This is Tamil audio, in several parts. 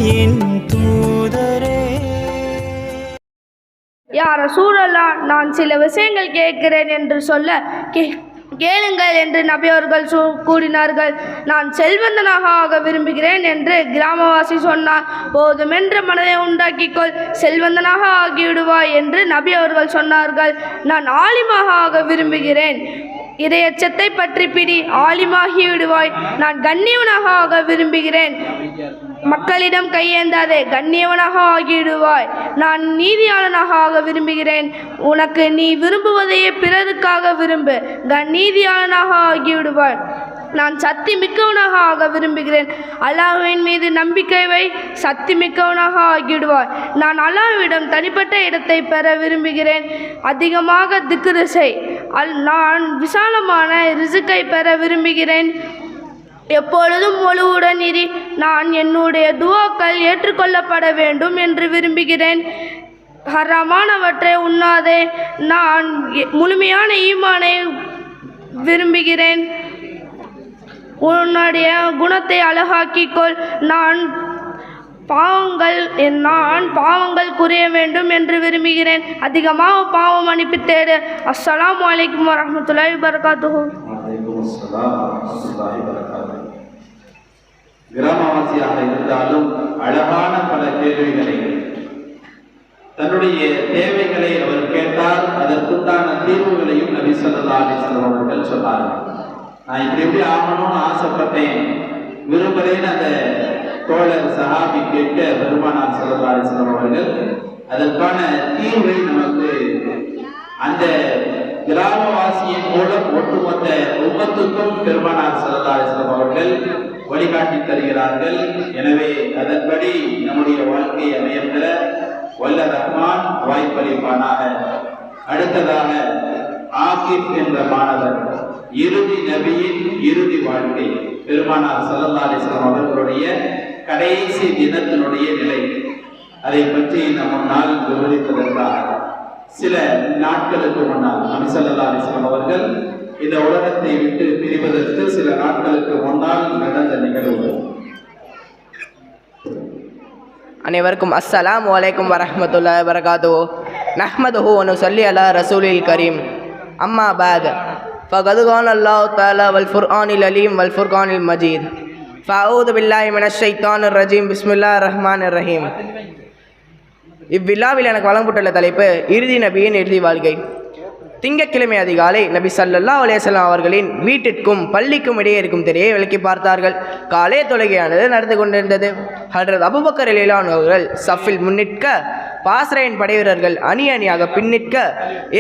அமைதியின் தூதரே. யா ரசூலல்லாஹ், நான் சில விஷயங்கள் கேட்கிறேன் என்று சொல்ல, கேளுங்கள் என்று நபி அவர்கள் கூறினார்கள். நான் செல்வந்தனாக ஆக விரும்புகிறேன் என்று கிராமவாசி சொன்னார். போதுமென்ற மனதை உண்டாக்கிக்கொள், செல்வந்தனாக ஆகிவிடுவாய் என்று நபி அவர்கள் சொன்னார்கள். நான் ஆலிமாக ஆக விரும்புகிறேன், இறையச்சத்தை பற்றி பிடி, ஆலிமாகி விடுவாய். நான் கண்ணியவனாக ஆக விரும்புகிறேன், மக்களிடம் கையேந்தாதே, கண்ணியவனாக ஆகிவிடுவாய். நான் நீதியாளனாக ஆக விரும்புகிறேன், உனக்கு நீ விரும்புவதையே பிறருக்காக விரும்பு, நீதியாளனாக ஆகிவிடுவாய். நான் சக்தி மிக்கவனாக ஆக விரும்புகிறேன், அல்லாஹ்வின் மீது நம்பிக்கை வை, சக்தி மிக்கவனாக ஆகிவிடுவாய். நான் அல்லாஹ்விடம் தனிப்பட்ட இடத்தை பெற விரும்புகிறேன், அதிகமாக திக்ரு செய். நான் விசாலமான ரிசுக்கை பெற விரும்புகிறேன், எப்பொழுதும் ஒழுவுடன் இரு. நான் என்னுடைய துவாக்கள் ஏற்றுக்கொள்ளப்பட வேண்டும் என்று விரும்புகிறேன், ஹராமானவற்றை உண்ணாதே. நான் முழுமையான ஈமானை விரும்புகிறேன், உன்னுடைய குணத்தை அழகாக்கிக்கொள். நான் பாவங்கள் குறைய வேண்டும் என்று விரும்புகிறேன், அதிகமாக பாவம் மன்னிப்பு தேடு. அஸ்ஸலாமு அலைக்கும் வரஹ்மத்துல்லாஹி வபரகாத்துஹு. கிராமவாசியாக இருந்தாலும் அழகான பல கேள்விகளை, தன்னுடைய தேவைகளை அவர் கேட்டால் அதற்குண்டான தீர்வுகளையும் நபி ஸல்லல்லாஹு அலைஹி வஸல்லம் அவர்கள் சொன்னார்கள். நான் இப்படி ஆகணும்னு ஆசைப்பட்டேன், விரும்புகிறேன் அந்த தோழர் சஹாபி கேட்ட பெருமானார் ஸல்லல்லாஹு அலைஹி வஸல்லம் அவர்கள் அதற்கான தீர்வை நமக்கு அந்த கிராமவாசியின் மூலம் ஒட்டுமொத்த உம்மத்துக்கும் பெருமானார் ஸல்லல்லாஹு அலைஹி வஸல்லம் அவர்கள் வழிகாட்டி தருகிறார்கள். எனவே அதன்படி நம்முடைய வாழ்க்கையை அமையப்பெற வல்ல ரஹ்மான் வாய்ப்பளிப்பானாக. அடுத்ததாக ஆகிப் என்ற மாணவர், இறுதி நபியின் இறுதி வாழ்க்கை, பெருமானார் ஸல்லல்லாஹு அலைஹி வஸல்லம் அவர்களுடைய கடைசி தினத்தினுடைய நிலை, அதை பற்றி நம் முன்னால் விவரிப்பதற்காக சில நாட்களுக்கு முன்னால் நபி ஸல்லல்லாஹு அலைஹி வஸல்லம் அவர்கள் இந்த உலகத்தை விட்டு பிரிவதற்கு சில நாட்களுக்கு முன்னால் நடந்த நிகழ்வு. அனைவருக்கும் அஸ்ஸலாமு அலைக்கும் வரஹ்மத்துல்லாஹி வபரகாத்துஹு. நஹ்மதுஹு வ நுஸல்லி அலா ரசூலில் கரீம். அம்மா பஅத். ஃபகத் கான அல்லாஹு தஆலா வல் ஃபுர்ஆனில் அலீம் வல் ஃபுர்கானில் மஜீத். ஃபஅஊது பில்லாஹி மினஷ் ஷைத்தானிர் ரஜீம். பிஸ்மில்லாஹிர் ரஹ்மானிர் ரஹீம். இவ்விழாவில் எனக்கு வழங்கப்பட்டுள்ள தலைப்பு இறுதி நபியின் இறுதி வாழ்க்கை. திங்கட்கிழமை அதிகாலை நபி ஸல்லல்லாஹு அலைஹி வஸல்லம் அவர்களின் வீட்டிற்கும் பள்ளிக்கும் இடையே இருக்கும் திரையை விலக்கி பார்த்தார்கள். காலை தொழுகையானது நடந்து கொண்டிருந்தது. ஹஜ்ரத் அபூபக்கர் ரலியல்லாஹு அன்ஹு அவர்கள் சஃபில் முன்னிற்க, பாஸ்ரையின் படைவீரர்கள் அணி அணியாக பின்னிற்க,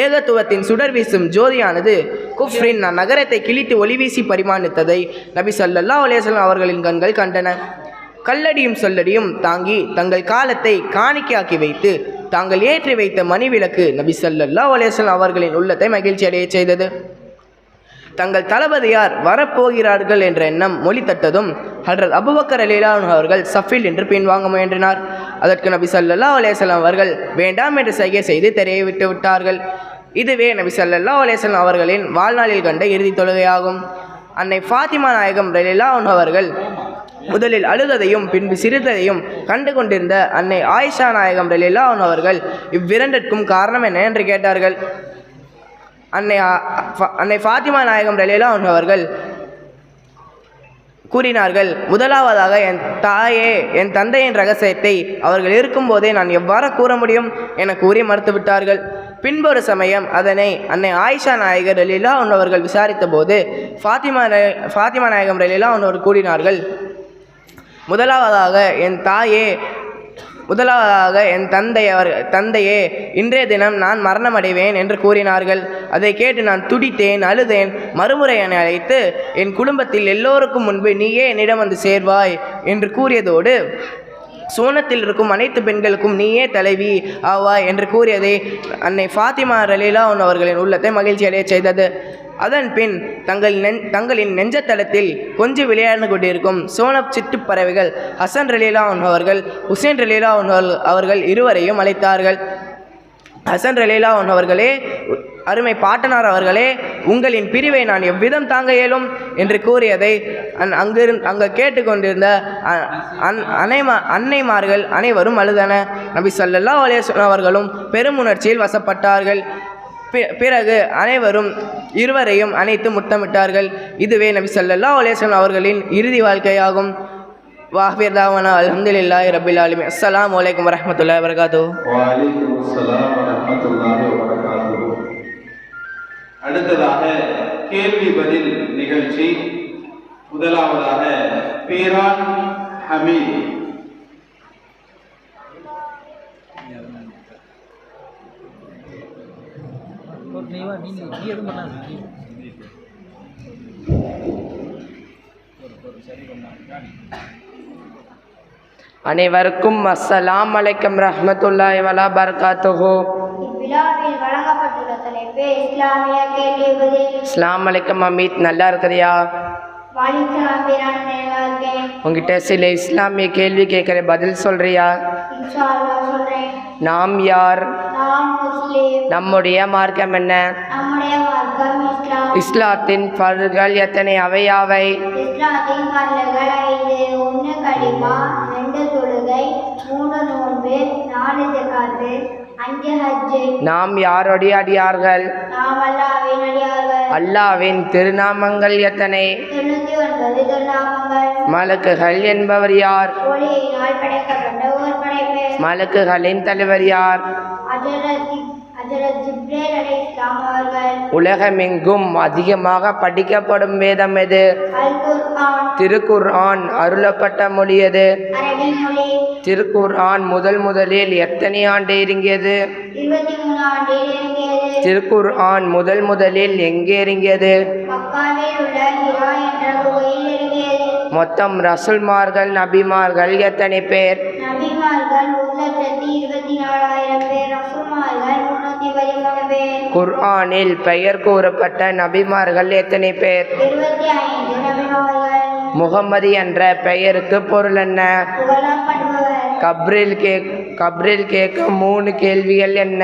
ஏகத்துவத்தின் சுடர் வீசும் ஜோதியானது குஃப்ரின் நகரத்தை கிழித்து ஒளி வீசி பரிமாணித்ததை நபி ஸல்லல்லாஹு அலைஹி வஸல்லம் அவர்களின் கண்கள் கண்டன. கல்லடியும் சொல்லடியும் தாங்கி தங்கள் காலத்தை காணிக்கையாக்கி வைத்து தாங்கள் ஏற்றி வைத்த மணி விளக்கு நபி ஸல்லல்லாஹு அலைஹி வஸல்லம் அவர்களின் உள்ளத்தை மகிழ்ச்சி அடைய செய்தது. தங்கள் தளபதியார் வரப்போகிறார்கள் என்ற எண்ணம் மொழி தட்டதும் ஹஜ்ரத் அபூபக்கர் ரலியல்லாஹு அன்ஹு அவர்கள் சஃபில் என்று பின்வாங்க முயன்றினார். அதற்கு நபி ஸல்லல்லாஹு அலைஹி வஸல்லம் அவர்கள் வேண்டாம் என்று சைகை செய்து திரையை விட்டு விட்டார்கள். இதுவே நபி ஸல்லல்லாஹு அலைஹி வஸல்லம் அவர்களின் வாழ்நாளில் கண்ட இறுதி தொழுகையாகும். அன்னை ஃபாத்திமா நாயகம் ரலியல்லாஹு அன்ஹா அவர்கள் முதலில் அழுததையும் பின்பு சிரித்ததையும் கண்டு கொண்டிருந்த அன்னை ஆயிஷா நாயகம் ரலியல்லாஹு அன்ஹா அவர்கள் இவ்விரண்டிற்கும் காரணம் என்ன என்று கேட்டார்கள். அன்னை ஃபாத்திமா நாயகம் ரலியல்லாஹு அன்ஹா அவர்கள் கூறினார்கள், முதலாவதாக என் தாயே, என் தந்தையின் ரகசியத்தை அவர்கள் இருக்கும்போதே நான் எவ்வாறு கூற முடியும் என கூறி மறுத்துவிட்டார்கள். பின்பொரு சமயம் அதனை அன்னை ஆயிஷா நாயகர் ரலியல்லாஹு அன்ஹா அவர்கள் விசாரித்த போது ஃபாத்திமா நாயகம் ரலியல்லாஹு அன்ஹா அவர்கள் கூறினார்கள், முதலாவதாக என் தந்தையே, இன்றைய தினம் நான் மரணமடைவேன் என்று கூறினார்கள். அதை கேட்டு நான் துடித்தேன், அழுதேன். மறுமுறை என்னை அழைத்து என் குடும்பத்தில் எல்லோருக்கும் முன்பு நீயே என்னிடம் வந்து சேர்வாய் என்று கூறியதோடு சோனத்தில் இருக்கும் அனைத்து பெண்களுக்கும் நீயே தலைவி ஆவாய் என்று கூறியதை அன்னை ஃபாத்திமா ரலியல்லாஹு அன்ஹா அவர்களின் உள்ளத்தை மகிழ்ச்சி அடைய செய்தது. அதன் பின் தங்களின் நெஞ்சத்தளத்தில் கொஞ்சம் விளையாண்டு கொண்டிருக்கும் சோனப் சிட்டு பறவைகள் ஹசன் ரலியல்லாஹு அன்ஹு அவர்கள், ஹுசைன் ரலியல்லாஹு அன்ஹு அவர்கள் இருவரையும் அழைத்தார்கள். ஹசன் ரலியல்லாஹு அன்ஹு அவர்களே அருமை பாட்டனார் அவர்களே, உங்களின் பிரிவை நான் எவ்விதம் தாங்க இயலும் என்று கூறியதை அங்கு கேட்டுக்கொண்டிருந்த அன்னைமார்கள் அனைவரும் அழுதன. நபி ஸல்லல்லாஹு அலைஹி வஸல்லம் அவர்களும் பெருமுணர்ச்சியில் வசப்பட்டார்கள். பிறகு அனைவரும் இருவரையும் அணைத்து முத்தமிட்டார்கள். இதுவே நபி ஸல்லல்லாஹு அலைஹி வஸல்லம் அவர்களின் இறுதி வாழ்க்கையாகும். வாஹிர் தாவானா அல்ஹம்துலில்லாஹி ரப்பில் ஆலமீன். அஸ்ஸலாமு அலைக்கும் வரஹ்மத்துல்லாஹி வபரகாத்துஹு. வஅலைக்கும் அஸ்ஸலாம் வரஹ்மத்துல்லாஹி வபரகாத்துஹு. அடுத்ததாக கேள்வி பதில் நிகழ்ச்சி. முதலாவதாக பீரான் ஹமீத். அனைவருக்கும் அஸ்ஸலாம் அலைக்கும் ரஹ்மத்துல்லாஹி வ பரகாத்துஹு. இவ்விழாவில் வழங்கப்பட்டுள்ள தலைப்பு இஸ்லாமிய கேள்வி பதில். அஸ்ஸலாமு அலைக்கும் அமீத், நல்லா இருக்கிறியா? வாலிசலாம் பீரான், நல்லா இருக்கேன். உங்ககிட்ட சில இஸ்லாமிய கேள்வி கேட்குற, பதில் சொல்றியா? இன்ஷா அல்லாஹ் சொல்றேன். நாம் யார்? நாம் முஸ்லிம். நம்முடைய மார்க்கம் என்ன? நம்முடைய மார்க்கம் இஸ்லாம். இஸ்லாத்தின் ஃபர்கள் எத்தனை? அவையாவை? இஸ்லாத்தின் ஃபர்கள் 5. 1 கலிமா, 2 தொழுகை, 3 நோன்பு, 4 ஜகாத், 5 ஹஜ். நாம் யாருடைய அடியார்கள்? நாம் அல்லாஹ்வின் அடியார்கள். அல்லாஹ்வின் திருநாமங்கள் எத்தனை? 99 திருநாமங்கள். மலக்குகள் என்பவர் யார்? ஒளியினால் படைக்கப்பட்ட ஒரு படைப்பு. மலக்குகளின் தலைவர் யார்? ஹஜ்ரத் ஜிப்ரீல் அலைஹிஸ்ஸலாம் அவர்கள். உலகமெங்கும் அதிகமாக படிக்கப்படும் வேதம் எது? அல் குர்ஆன். திருக்குர்ஆன் அருளப்பட்ட மொழி எது? அரபி மொழி. திருக்குர்ஆன் முதலில் எத்தனை ஆண்டு இறங்கியது? 23 ஆண்டில் இறங்கியது. திருக்குர்ஆன் முதலில் எங்கே இறங்கியது? மக்காவில் உள்ள ஹிரா என்ற குகையில் இறங்கியது. மொத்தம் ரசூல்மார்கள் நபிமார்கள் எத்தனை பேர்? நபிமார்கள் 1,24,000 பேர். ரசூல்மார்கள் 313 பேர். குர்ஆனில் பெயர் கூறப்பட்ட நபிமார்கள் எத்தனை பேர்? 25 நபிமார்கள். முகம்மது என்ற பெயருக்கு பொருள் என்ன? புகழப்படுபவர். கப்ரில் கேட்க 3 கேள்விகள் என்ன?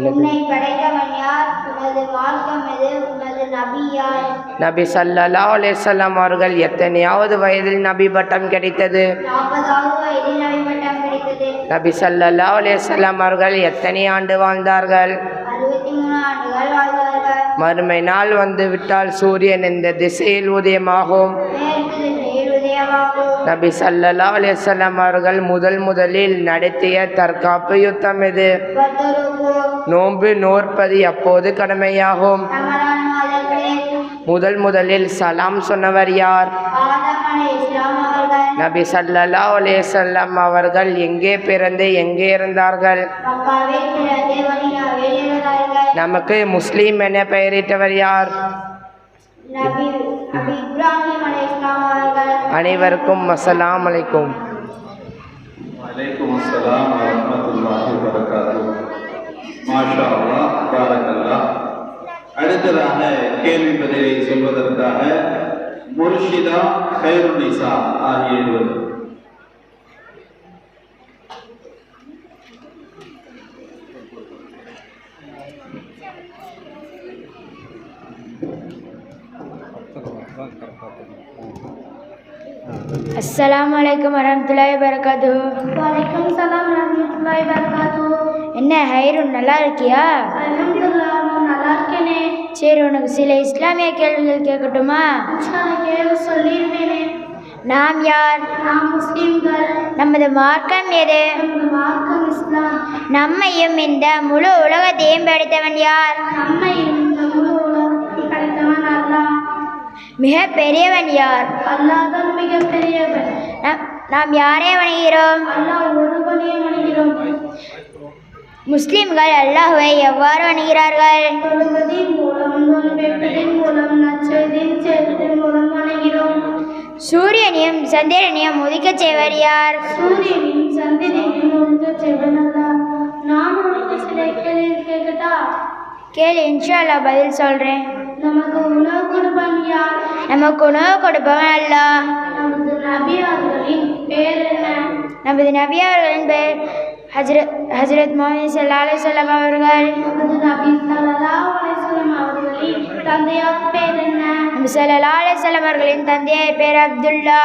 உன்னை படைத்தவன் யார்? உனது மார்க்கம் எது? உனது நபி யார்? நபி ஸல்லல்லாஹு அலைஹி வஸல்லம் அவர்கள் எத்தனையாவது வயதில் நபி பட்டம் கிடைத்தது? 40வது வயதில் நபி பட்டம் கிடைத்தது. நபி ஸல்லல்லாஹு அலைஹி வஸல்லம் அவர்கள் எத்தனை ஆண்டு வாழ்ந்தார்கள்? 63 ஆண்டுகள் வாழ்ந்தார்கள். மறுமை நாள் வந்து விட்டால் சூரியன் இந்த திசையில் உதயமாகும். மேற்கு திசையில் உதயமாகும். நபி ஸல்லல்லாஹு அலைஹி வஸல்லம் அவர்கள் முதலில் நடத்திய தற்காப்பு யுத்தம் எது? பத்ரு போர். நோன்பு நோற்பது எப்போது கடமையாகும்? ரமலான் மாதத்தில். முதலில் சலாம் சொன்னவர் யார்? ஆதம் அலைஹிஸ்ஸலாம் அவர்கள். நபி ஸல்லல்லாஹு அலைஹி வஸல்லம் அவர்கள் எங்கே பிறந்து எங்கே இருந்தார்கள்? மக்காவில் பிறந்து மதீனாவில் இருந்தார்கள். நமக்கு முஸ்லீம் என பெயரிட்டவர் யார்? நபி இப்ராஹிம் அலைஹிஸ்ஸலாம் அவர்கள். அனைவருக்கும் அஸ்ஸலாமு அலைக்கும். வலைக்கும் அஸ்ஸலாம் வரஹ்மத்துல்லாஹி வபரகாத்துஹு. மாஷா அல்லாஹ், பாரக்கல்லாஹ். அடுத்ததாக கேள்வி பதிலை சொல்வதற்காக முர்ஷிதா, கைருநிசா ஆகிய இருவர். அஸ்ஸலாமு அலைக்கும் வரஹ்மத்துல்லாஹி வபரகாத்துஹு. வலைக்கும் ஸலாம் வரஹ்மத்துல்லாஹி வபரகாத்துஹு. என்ன ஹைருன், நல்லா இருக்கியா? அல்ஹம்துலில்லாஹ், நல்லா இருக்கேனே. சரி, உனக்கு சில இஸ்லாமிய கேள்விகள் கேட்கட்டுமா? கேள்வி சொல்லிடுவேனே. நாம் யார்? நாம் முஸ்லிம்கள். நமது மார்க்கம் எது? நமது மார்க்கம் இஸ்லாம். நம்மையும் இந்த முழு உலகத்தையும் படைத்தவன் யார்? நம்மையும் இந்த முழு உலகத்தையும் படைத்தவன் அல்லாஹ். மிக பெரியவன் யார்? அல்லாஹ் தான் மிக பெரியவன். நாம் யாரை வணங்குகிறோம்? அல்லாஹ் ஒருவனே வணங்குகிறோம். முஸ்லிம்கள் அல்லாஹ்வை எவ்வாறு வணங்குகிறார்கள்? தொழுவதின் மூலம், நோன்பேற்பதின் மூலம், நற்செய்தியின் செய்வதன் மூலம் வணங்குகிறோம். சூரியனையும் சந்திரனையும் உதிக்கச் செய்வர் யார்? சூரியனையும் சந்திரனையும் உதிக்கச் செய்வன் அல்லாஹ். நான் உனக்கு சில கேள்வி கேட்கட்டா? கேளு, இன்ஷா அல்லாஹ் பதில் சொல்றேன். நமக்கு உணவு கொடுப்பவன் யார்? நமக்கு உணவு கொடுப்பவன் அல்லாஹ். நமது நபி அவர்களின் பேர் என்ன? நமது நபி அவர்களின் பேர் ஹஜ்ரத் முஹம்மது ஸல்லல்லாஹு அலைஹி வஸல்லம் அவர்கள் நபி ஸல்லல்லாஹு அலைஹி வஸல்லம் அவர்களின் தந்தையார் பேர் என்ன? நபி ஸல்லல்லாஹு அலைஹி வஸல்லம் அவர்களின் தந்தையார் பேர் அப்துல்லா.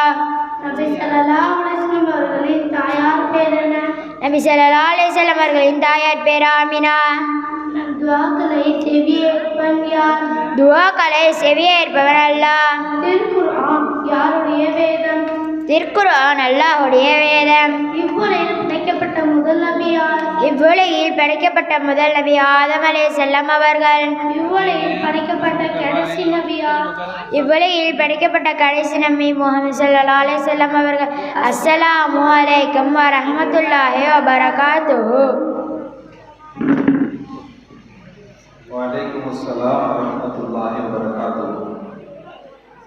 நபி ஸல்லல்லாஹு அலைஹி வஸல்லம் அவர்களின் தாயார் பேர் என்ன? நபி ஸல்லல்லாஹு அலைஹி வஸல்லம் அவர்களின் தாயார் பேர் ஆமினா. துஆக்களை செவியேற்பவன் யார்? துஆக்களை செவியேற்பவன் அல்லாஹ். திருக்குர்ஆன் யாருடைய வேதம்? திருக்குர்ஆன் அல்லாஹ்வுடைய வேதம். இவ்வுலகில் படைக்கப்பட்ட முதல் நபி யார்? இவ்வுலகில் படைக்கப்பட்ட முதல் நபி ஆதம் அலைஹிஸ்ஸலாம் அவர்கள். இவ்வுலகில் படைக்கப்பட்ட கடைசி நபி யார்? இவ்வுலகில் படைக்கப்பட்ட கடைசி நபி முஹம்மது ஸல்லல்லாஹு அலைஹி வஸல்லம் அவர்கள். அஸ்ஸலாமு அலைக்கும் வரஹ்மத்துல்லாஹி வபரகாத்துஹு. வலைக்கும் அஸ்ஸலாம் வரஹ்மத்துல்லாஹி வபரகாத்துஹு.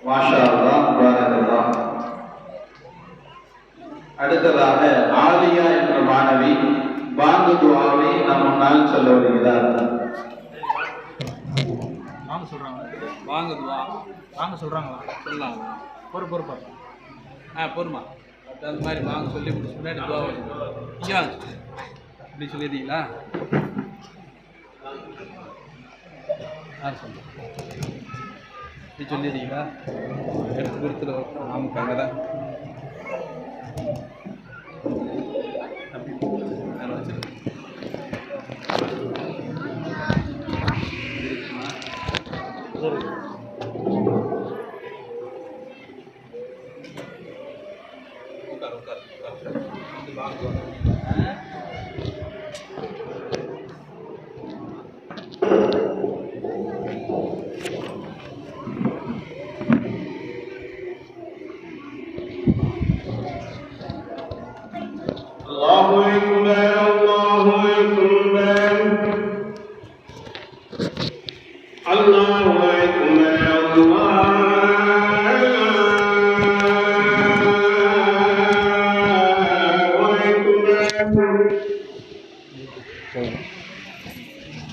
மாஷா அல்லாஹ், பாரக்கல்லாஹ். அடுத்ததாக ஆலியா என்ற மாணவி பாங்கு துஆவை நம் முன்னால் சொல்ல வருகிறார். வாங்க சொல்கிறாங்க, வாங்க துவா வாங்க சொல்கிறாங்களா? சொல்லலாம், பொறுப்பா பொறுமா அந்த மாதிரி வாங்க சொல்லி முடிச்சு முன்னாடி துவா இங்கே வாங்க இப்படி சொல்லிடுறீங்களா? சொல்லுங்க, இப்படி சொல்லிடுறீங்களா? எடுத்து கொடுத்துரு, நமக்கு அங்கே தான்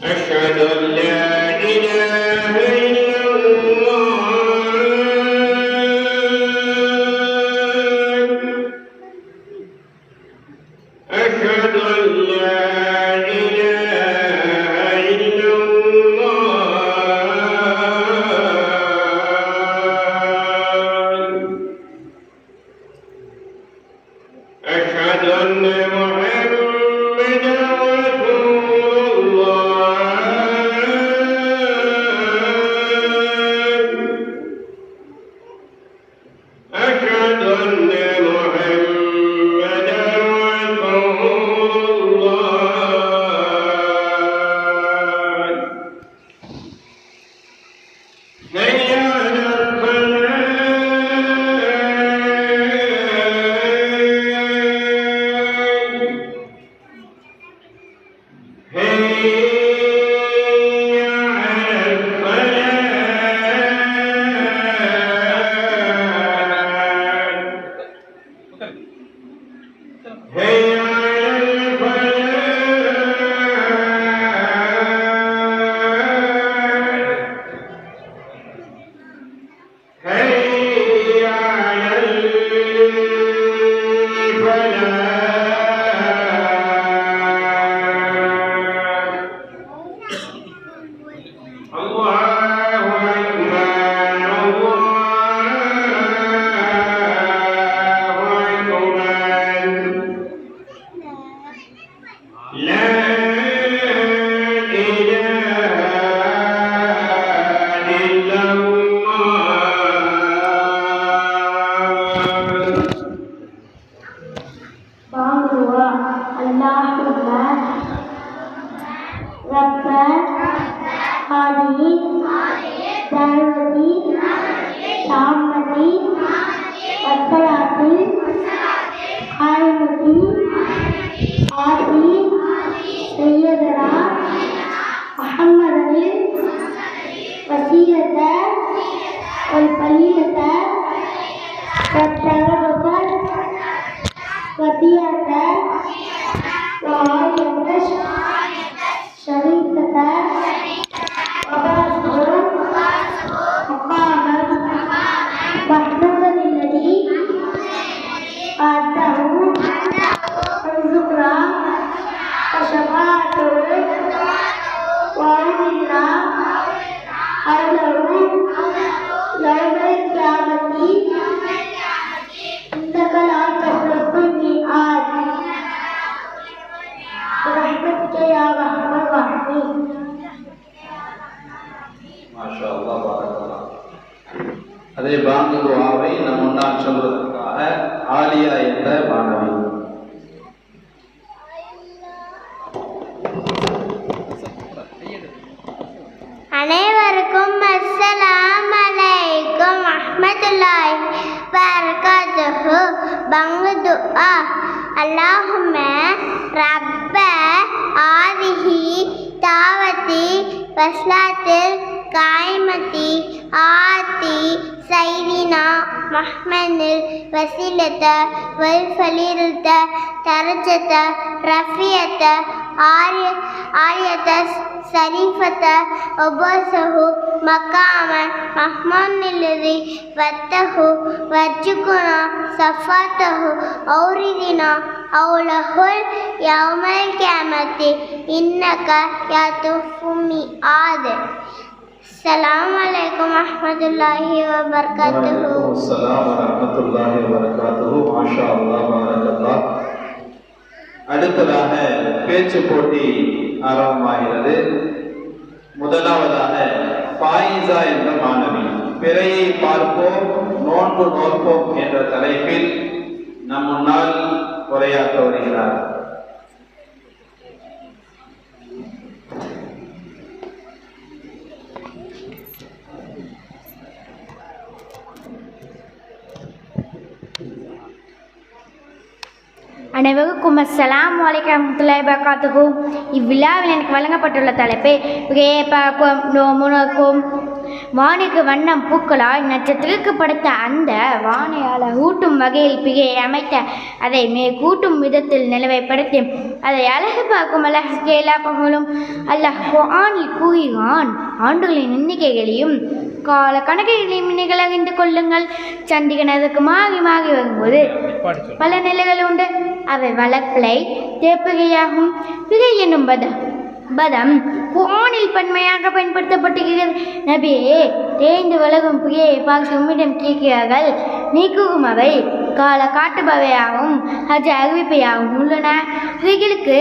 أشهد أن لا إله إلا الله أشهد أن لا إله إلا الله أشهد أن محمدا رسول أشهد أن محمدا رسول حي على சொல்வதற்காக ஆலியா என்ற மாணவி. அனைவருக்கும் அஸ்ஸலாமு அலைக்கும் வரஹ்மத்துல்லாஹி வபரகாத்துஹு. பங்கு துஆ. அல்லாஹும்ம ரப்ப ஆதிஹி தாவத்தி வஸ்லாத்தில் காய்மத்தி ஆத்தி சைதினா மஹ்மதில் வசீலத்த வல்ஃபலீலத்த தரஜத்த ரஃபியத்த ஆரியத்த சரீஃபத்த ஒபசஹு மகாமன் மஹ்மூனில்லதி வத்தஹு வர்ஜுகுனா சஃபாத்தஹு ஔரிதினா அவுலஹுல் யௌமல் கியாமத்தி இன்னக யதுஃபுமி ஆத். அஸ்ஸலாமு அலைக்கும் வரஹ்மத்துல்லாஹி வபரகாத்துஹு. அஸ்ஸலாமு வரஹ்மத்துல்லாஹி வபரகாத்துஹு. மாஷா அல்லாஹ், பாரக்கல்லாஹ். அடுத்ததாக பேச்சு போட்டி ஆரம்பமாகிறது. முதலாவதாக ஃபாயிசா என்ற மாணவி பிறையை பார்ப்போம் நோன்பு நோற்போம் என்ற தலைப்பில் நம் முன்னால் உரையாற்ற வருகிறார். அனைவருக்கும் அஸ்ஸலாமு அலைக்கும் வரஹ்மத்துல்லாஹி வபரகாத்துஹு. இவ்விழாவில் எனக்கு வழங்கப்பட்டுள்ள தலைப்பு பிறையை பார்ப்போம் நோன்பு நோற்போம். வானுக்கு வண்ணம் பூக்களாய் நட்சத்திரக்கு படுத்த அந்த வானையால் ஊட்டும் வகையில் பிறையை அமைத்த அதை மேற்கூட்டும் விதத்தில் நிலவைப்படுத்தி அதை அழகு பார்க்கும் அழகுக்கு எல்லா பகலும் அல்லாஹ் குர்ஆனில் கூறுகிறான். ஆண்டுகளின் எண்ணிக்கைகளையும் கால கணக்கைகளையும் நீங்கள் அறிந்து கொள்ளுங்கள். சந்திரன் அதுக்கு மாறி மாறி வரும்போது பல நிலைகள் உண்டு. அவை வளர்ப்பிலை தேப்பிகையாகும். பிறை என்னும் பதம் குர்ஆனில் பன்மையாக பயன்படுத்தப்பட்டிருக்கிறது. நபியே, தேய்ந்து வளரும் பிறையை பார்த்து உம்மிடம் கேட்கிறார்கள். நீக்கும் அவை கால காட்டுபவையாகவும் ஹஜ் அறிவிப்பையாகவும் உள்ளன. இவைகளுக்கு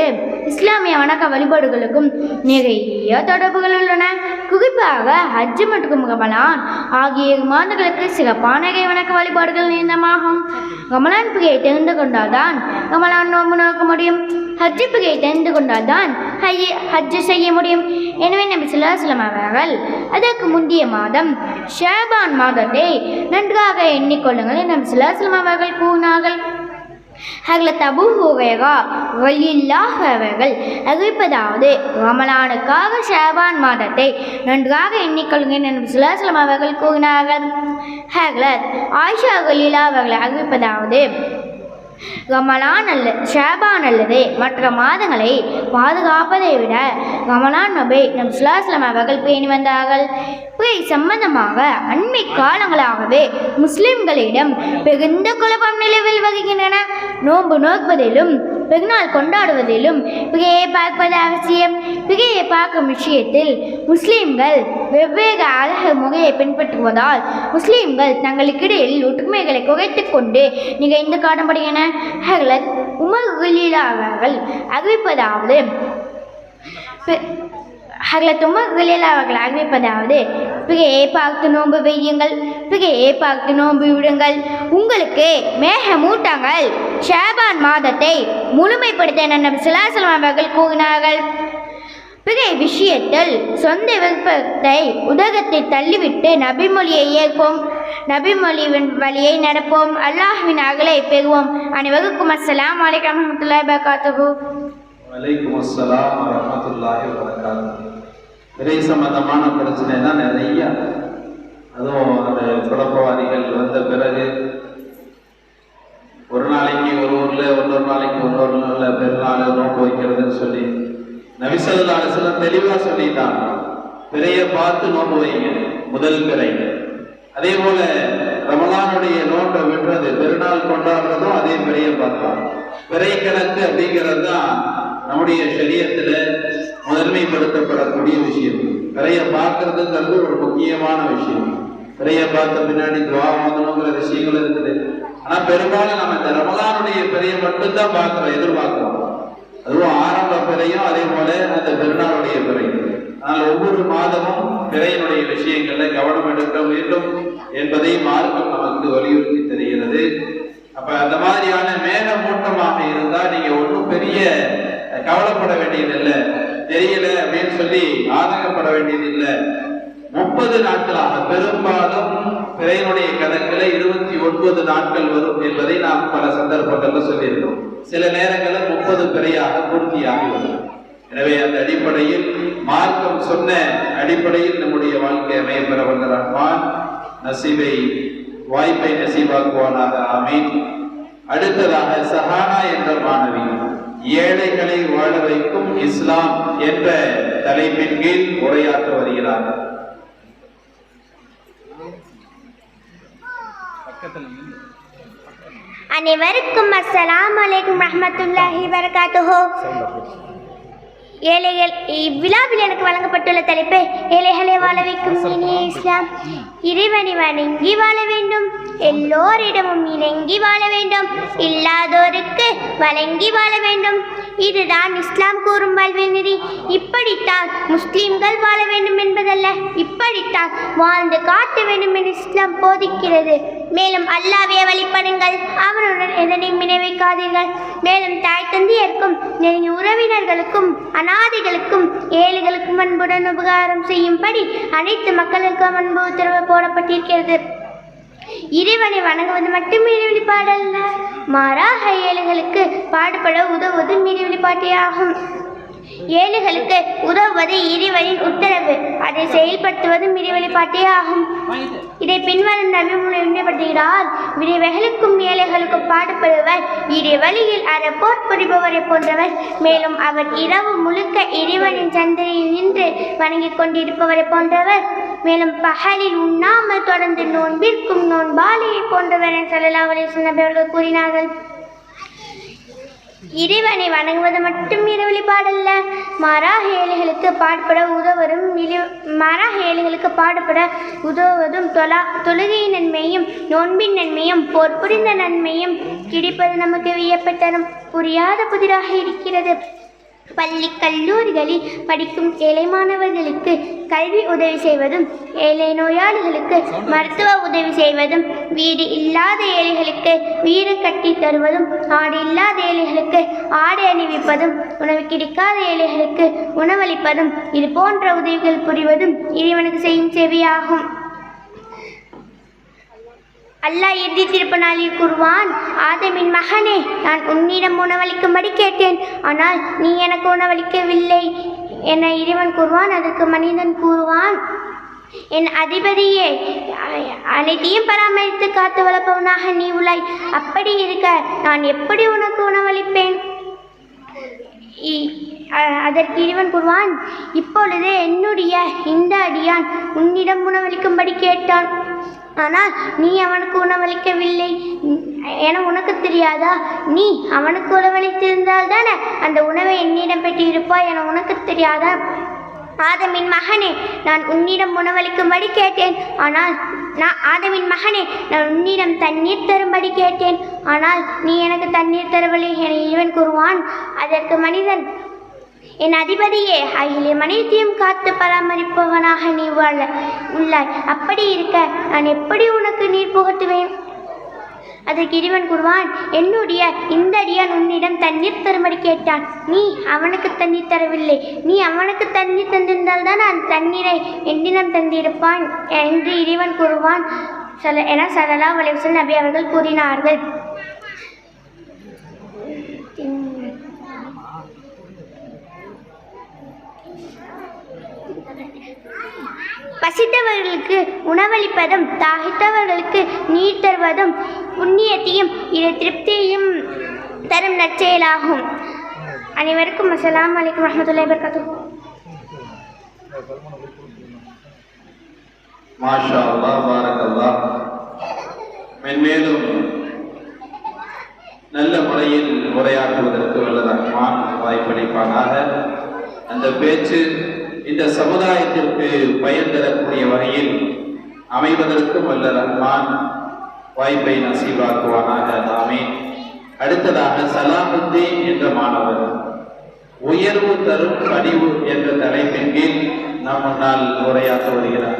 இஸ்லாமிய வணக்க வழிபாடுகளுக்கும் நிறைய தொடர்புகள் உள்ளன. குறிப்பாக ஹஜ் மற்றும் ரமலான் ஆகிய மாதங்களுக்கு சிறப்பான வணக்க வழிபாடுகள் நிர்ணயமாகும். ரமலான் பிறையை தெரிந்து கொண்டால்தான் ரமலான் நோன்பு நோக்க முடியும். ஹஜ் பிறையை தெரிந்து கொண்டால்தான் ஹஜ் செய்ய முடியும். எனவே நபி ஸல்லல்லாஹு அலைஹி வஸல்லம் அவர்கள் அதற்கு முந்தைய மாதம் ஷஅபான் மாதத்தை நன்றாக எண்ணிக்கொள்ளுங்கள் நபி ஸல்லல்லாஹு அலைஹி வஸல்லம் அவர்கள் கூறினார்கள். ஹஜ்ரத் அபூ ஹுரைரா ரலியல்லாஹு அவர்கள் அறிவிப்பதாவது, ரமலானுக்காக ஷஅபான் மாதத்தை நன்றாக எண்ணிக்கொள்ளுங்கள் நபி ஸல்லல்லாஹு அலைஹி வஸல்லம் அவர்கள் கூறினார்கள். ஹஜ்ரத் ஆயிஷா ரலியல்லாஹு அவர்கள் அறிவிப்பதாவது, ரமலான் ஷஅபான் அல்லது மற்ற மாதங்களை பாதுகாப்பதை விட ரமலான் நபி ஸல்லல்லாஹு அலைஹி வஸல்லம் அவர்கள் பேணி வந்தார்கள். பிறை சம்பந்தமாக அண்மை காலங்களாகவே முஸ்லிம்களிடம் பெருந்த குழப்பம் நிலவில் வருகின்றன. நோன்பு நோக்குவதிலும் பெருநாள் கொண்டாடுவதிலும் பிறையை பார்ப்பது அவசியம். பிறையை பார்க்கும் விஷயத்தில் முஸ்லிம்கள் வெவ்வேறு அழகு முறையை பின்பற்றுவதால் முஸ்லிம்கள் தங்களுக்கிடையில் ஒற்றுமைகளை குறைத்து கொண்டு நிகழ்ந்து காணப்படுகின்றன. ஹஜ்ரத் உமர் ரலியல்லாஹு அவர்கள் அறிவிப்பதாவது பிறையை பார்த்து நோன்பு வையுங்கள், பிறையை பார்த்து நோன்பு விடுங்கள். உங்களுக்கு மேகமூட்டங்கள் ஷஅபான் மாதத்தை முழுமைப்படுத்த நபி ஸல்லல்லாஹு அலைஹி வஸல்லம் அவர்கள் கூறினார்கள். பிறை விஷயத்தில் சொந்த விருப்பத்தை உலகத்தை தள்ளிவிட்டு நபிமொழியை ஏற்போம், நபிமொழியின் வழியை நடப்போம், அல்லாஹ்வின் அருளை பெறுவோம். அனைவருக்கும் அஸ்ஸலாமு அலைக்கும் வரஹ்மத்துல்லாஹி வபரகாத்துஹு. வலைக்கும் அஸ்ஸலாம் வரஹ்மத்துல்லாஹி வபரகாத்துஹு. பிறை சம்பந்தமான பிரச்சனை தான் நிறைய. அதுவும் அந்த குழப்பவாதிகள் வந்த பிறகு ஒரு நாளைக்கு ஒரு ஊர்ல இன்னொரு நாளைக்கு இன்னொரு ஊர்ல பெருநாள் நோன்பு வைக்கிறதுன்னு சொல்லி நபி ஸல்லல்லாஹு அலைஹி வஸல்லம் தெளிவா சொல்லிட்டாங்க. பிறையை பார்த்து நோன்பு வைங்க, முதல் பிறை. அதே போல ரமலானுடைய நோன்பை விடுறது, பெருநாள் கொண்டாடுறதும் அதே பிறையை பார்க்கலாம். பிறை கணக்கு அப்படிங்கிறது தான் நம்முடைய ஷரியத்துல முதன்மைப்படுத்தப்படக்கூடிய விஷயம். பிறையை பார்க்கறதுங்கிறது ஒரு முக்கியமான விஷயம். பிறையை பார்த்த பின்னாடி துவா ஓதணுங்கிற விஷயங்கள் இருக்குது. ஆனா பெரும்பாலும் நம்ம இந்த ரமலானுடைய பிறையை மட்டும்தான் பார்க்கிறோம், எதிர்பார்க்கிறோம். அதுவும் ஆரம்ப பிறையும் அதே போல அந்த பெருநாளுடைய பிறை. ஆனால் ஒவ்வொரு மாதமும் பிறையினுடைய விஷயங்கள்ல கவனம் எடுக்க வேண்டும். என்பதை மார்க்கம் நமக்கு வலியுறுத்தி தருகிறது. அப்ப அந்த மாதிரியான மேகமூட்டமாக இருந்தா நீங்க ஒன்றும் பெரிய கவலைப்பட வேண்டியதில்லை, தெரியல அப்படின்னு சொல்லி ஆதங்கப்பட வேண்டியதில்லை. 30 நாட்களாக பெரும்பாலும் பிறையினுடைய கணக்கில் 29 நாட்கள் வரும் என்பதை நாம் பல சந்தர்ப்பங்கள்ல சொல்லியிருக்கிறோம். சில நேரங்களில் 30 பிறையாக பூர்த்தியாகி வரும். எனவே அந்த அடிப்படையில் மார்க்கம் சொன்ன அடிப்படையில் நம்முடைய வாழ்க்கை அமையப்பெற வந்த ரஹ்மான் வாய்ப்பை நசீபாக்குவானாக. ஆமீன். அடுத்ததாக சஹானா என்ற மாணவி ஏழைகளை வாழ வைக்கும் இஸ்லாம் என்ற தலைப்பின் கீழ் உரையாற்ற வருகிறார். அனைவருக்கும் அஸ்ஸலாமு அலைக்கும் ரஹ்மத்துல்லாஹி வபரகாத்துஹு. ஏழைகள் இவ்விழாவில் எனக்கு வழங்கப்பட்டுள்ள தலைப்பு ஏழைகளை வாழ வைக்கும் இனிய இஸ்லாம். இறைவனை வணங்கி வாழ வேண்டும், எல்லோரிடமும் இணங்கி வாழ வேண்டும், இல்லாதோருக்கு வழங்கி வாழ வேண்டும். இதுதான் இஸ்லாம் கூறும் வாழ்வியல் நெறி. இப்படித்தான் முஸ்லிம்கள் வாழ வேண்டும் என்பதல்ல, இப்படித்தான் வாழ்ந்து காட்ட வேண்டும் என்று இஸ்லாம் போதிக்கிறது. மேலும் அல்லாஹ்வை வழிபடுங்கள், அவனுடன் எதனையும் இணை வைக்காதீர்கள். மேலும் தாய் தந்தையருக்கும் நெருங்கிய உறவினர்களுக்கும் அநாதைகளுக்கும் ஏழைகளுக்கும் அன்புடன் உபகாரம் செய்யும்படி அனைத்து மக்களுக்கும் அன்பு உத்தரவு போடப்பட்டிருக்கிறது. இறைவனை வணங்குவது மட்டுமே இறை வழிபாடல்ல, மாறாக ஏழைகளுக்கு பாடுபட உதவுவது இறை வழிபாட்டே ஆகும். ஏழைகளுக்கு உதவுவது இறைவனின் உத்தரவு, அதை செயல்படுத்துவது இறை வழிபாட்டே ஆகும். இதை பின்வரும் நபிமுறைப்படுத்துகிறார். விரைவர்களுக்கும் ஏழைகளுக்கும் பாடுபடுவர் இறை வழியில் அறப்போர் புரிபவரை போன்றவர். மேலும் அவர் இரவு முழுக்க இறைவனின் சந்தனையில் நின்று வணங்கிக் கொண்டிருப்பவரை போன்றவர். மேலும் பகலில் உண்ணாமல் தொடர்ந்து நோன்பிற்கும் நோன்பாளியை போன்றவர் என ஸல்லல்லாஹு அலைஹி வஸல்லம் அவர்கள் கூறினார்கள். இறைவனை வணங்குவது மட்டும் இறை வழிபாடல்ல, மாறாக ஏழைகளுக்கு பாடுபட உதவுவதும் தொழுகையின் நன்மையும் நோன்பின் நன்மையும் போர் புரிந்த நன்மையும் கிடைப்பது நமக்கு வியப்பை தரும் புரியாத புதிராக இருக்கிறது. பள்ளி கல்லூரிகளில் படிக்கும் ஏழை மாணவர்களுக்கு கல்வி உதவி செய்வதும், ஏழை நோயாளிகளுக்கு மருத்துவ உதவி செய்வதும், வீடு இல்லாத ஏழைகளுக்கு வீடு கட்டி தருவதும், ஆடு இல்லாத ஏழைகளுக்கு ஆடை அணிவிப்பதும், உணவு கிடைக்காத ஏழைகளுக்கு உணவளிப்பதும், இது போன்ற உதவிகள் புரிவதும் இறைவனுக்கு செய்யும் சேவையாகும். அல்லாஹ் இறுதி திருப்பநாளில் கூறுவான், ஆதமின் மகனே, நான் உன்னிடம் உணவளிக்கும்படி கேட்டேன், ஆனால் நீ எனக்கு உணவளிக்கவில்லை என இறைவன் கூறுவான். அதற்கு மனிதன் கூறுவான், என் அதிபதியே, அனைத்தையும் பராமரித்து காத்து வளர்ப்பவனாக நீ உள்ளாய், அப்படி இருக்க நான் எப்படி உனக்கு உணவளிப்பேன்? அதற்கு இறைவன் கூறுவான், இப்பொழுது என்னுடைய இந்த அடியான் உன்னிடம் உணவளிக்கும்படி கேட்டான், ஆனால் நீ அவனுக்கு உணவளிக்கவில்லை என உனக்கு தெரியாதா? நீ அவனுக்கு உணவளித்திருந்தால் தானே அந்த உணவை என்னிடம் பெற்றிருப்பாய் என உனக்கு தெரியாதா? ஆதமின் மகனே, நான் உன்னிடம் உணவளிக்கும்படி கேட்டேன், ஆனால் ஆதமின் மகனே, நான் உன்னிடம் தண்ணீர் தரும்படி கேட்டேன், ஆனால் நீ எனக்கு தண்ணீர் தரவில்லை என இறைவன் கூறுவான். அதற்கு மனிதன், என் அதிபதியே, அகிலே மனிதத்தையும் காத்து பராமரிப்பவனாக நீ உள்ளாய், அப்படி இருக்க நான் எப்படி உனக்கு நீர் புகட்டுவேன்? அதற்கு இறைவன் கூறுவான், என்னுடைய இந்த அடியான் உன்னிடம் தண்ணீர் தரும்படி கேட்டான், நீ அவனுக்கு தண்ணீர் தரவில்லை, நீ அவனுக்கு தண்ணீர் தந்திருந்தால் தான் அந்த தண்ணீரை என்னிடம் தந்திருப்பான் என்று இறைவன் கூறுவான் என ஸல்லல்லாஹு அலைஹி வஸல்லம் நபி அவர்கள் கூறினார்கள். பசித்தவர்களுக்கு உணவளிப்பதும், தாகித்தவர்களுக்கு நீர் தருவதும் புண்ணியத்தையும் இறை திருப்தியையும் தரும் நற்செயலாகும். அனைவருக்கும் அஸ்ஸலாமு அலைக்கும் வரஹ்மத்துல்லாஹி வபரகாத்துஹு. மாஷா அல்லாஹ், பாரக்கல்லாஹ். மென்மேலும் நல்ல முறையில் உரையாற்றுவதற்கு வல்ல ரஹ்மான் வாய்ப்பளிப்பானாக. அந்த பேச்சு இந்த சமுதாயத்திற்கு பயன் தரக்கூடிய வகையில் அமைவதற்கு வல்ல ரஹ்மான் வாய்ப்பை நசீபாக்குவானாக. ஆமீன். அடுத்ததாக சலாமுத்தீன் என்ற மாணவர் உயர்வு தரும் பணிவு என்ற தலைப்பின் கீழ் நம் முன்னால் உரையாற்ற வருகிறார்.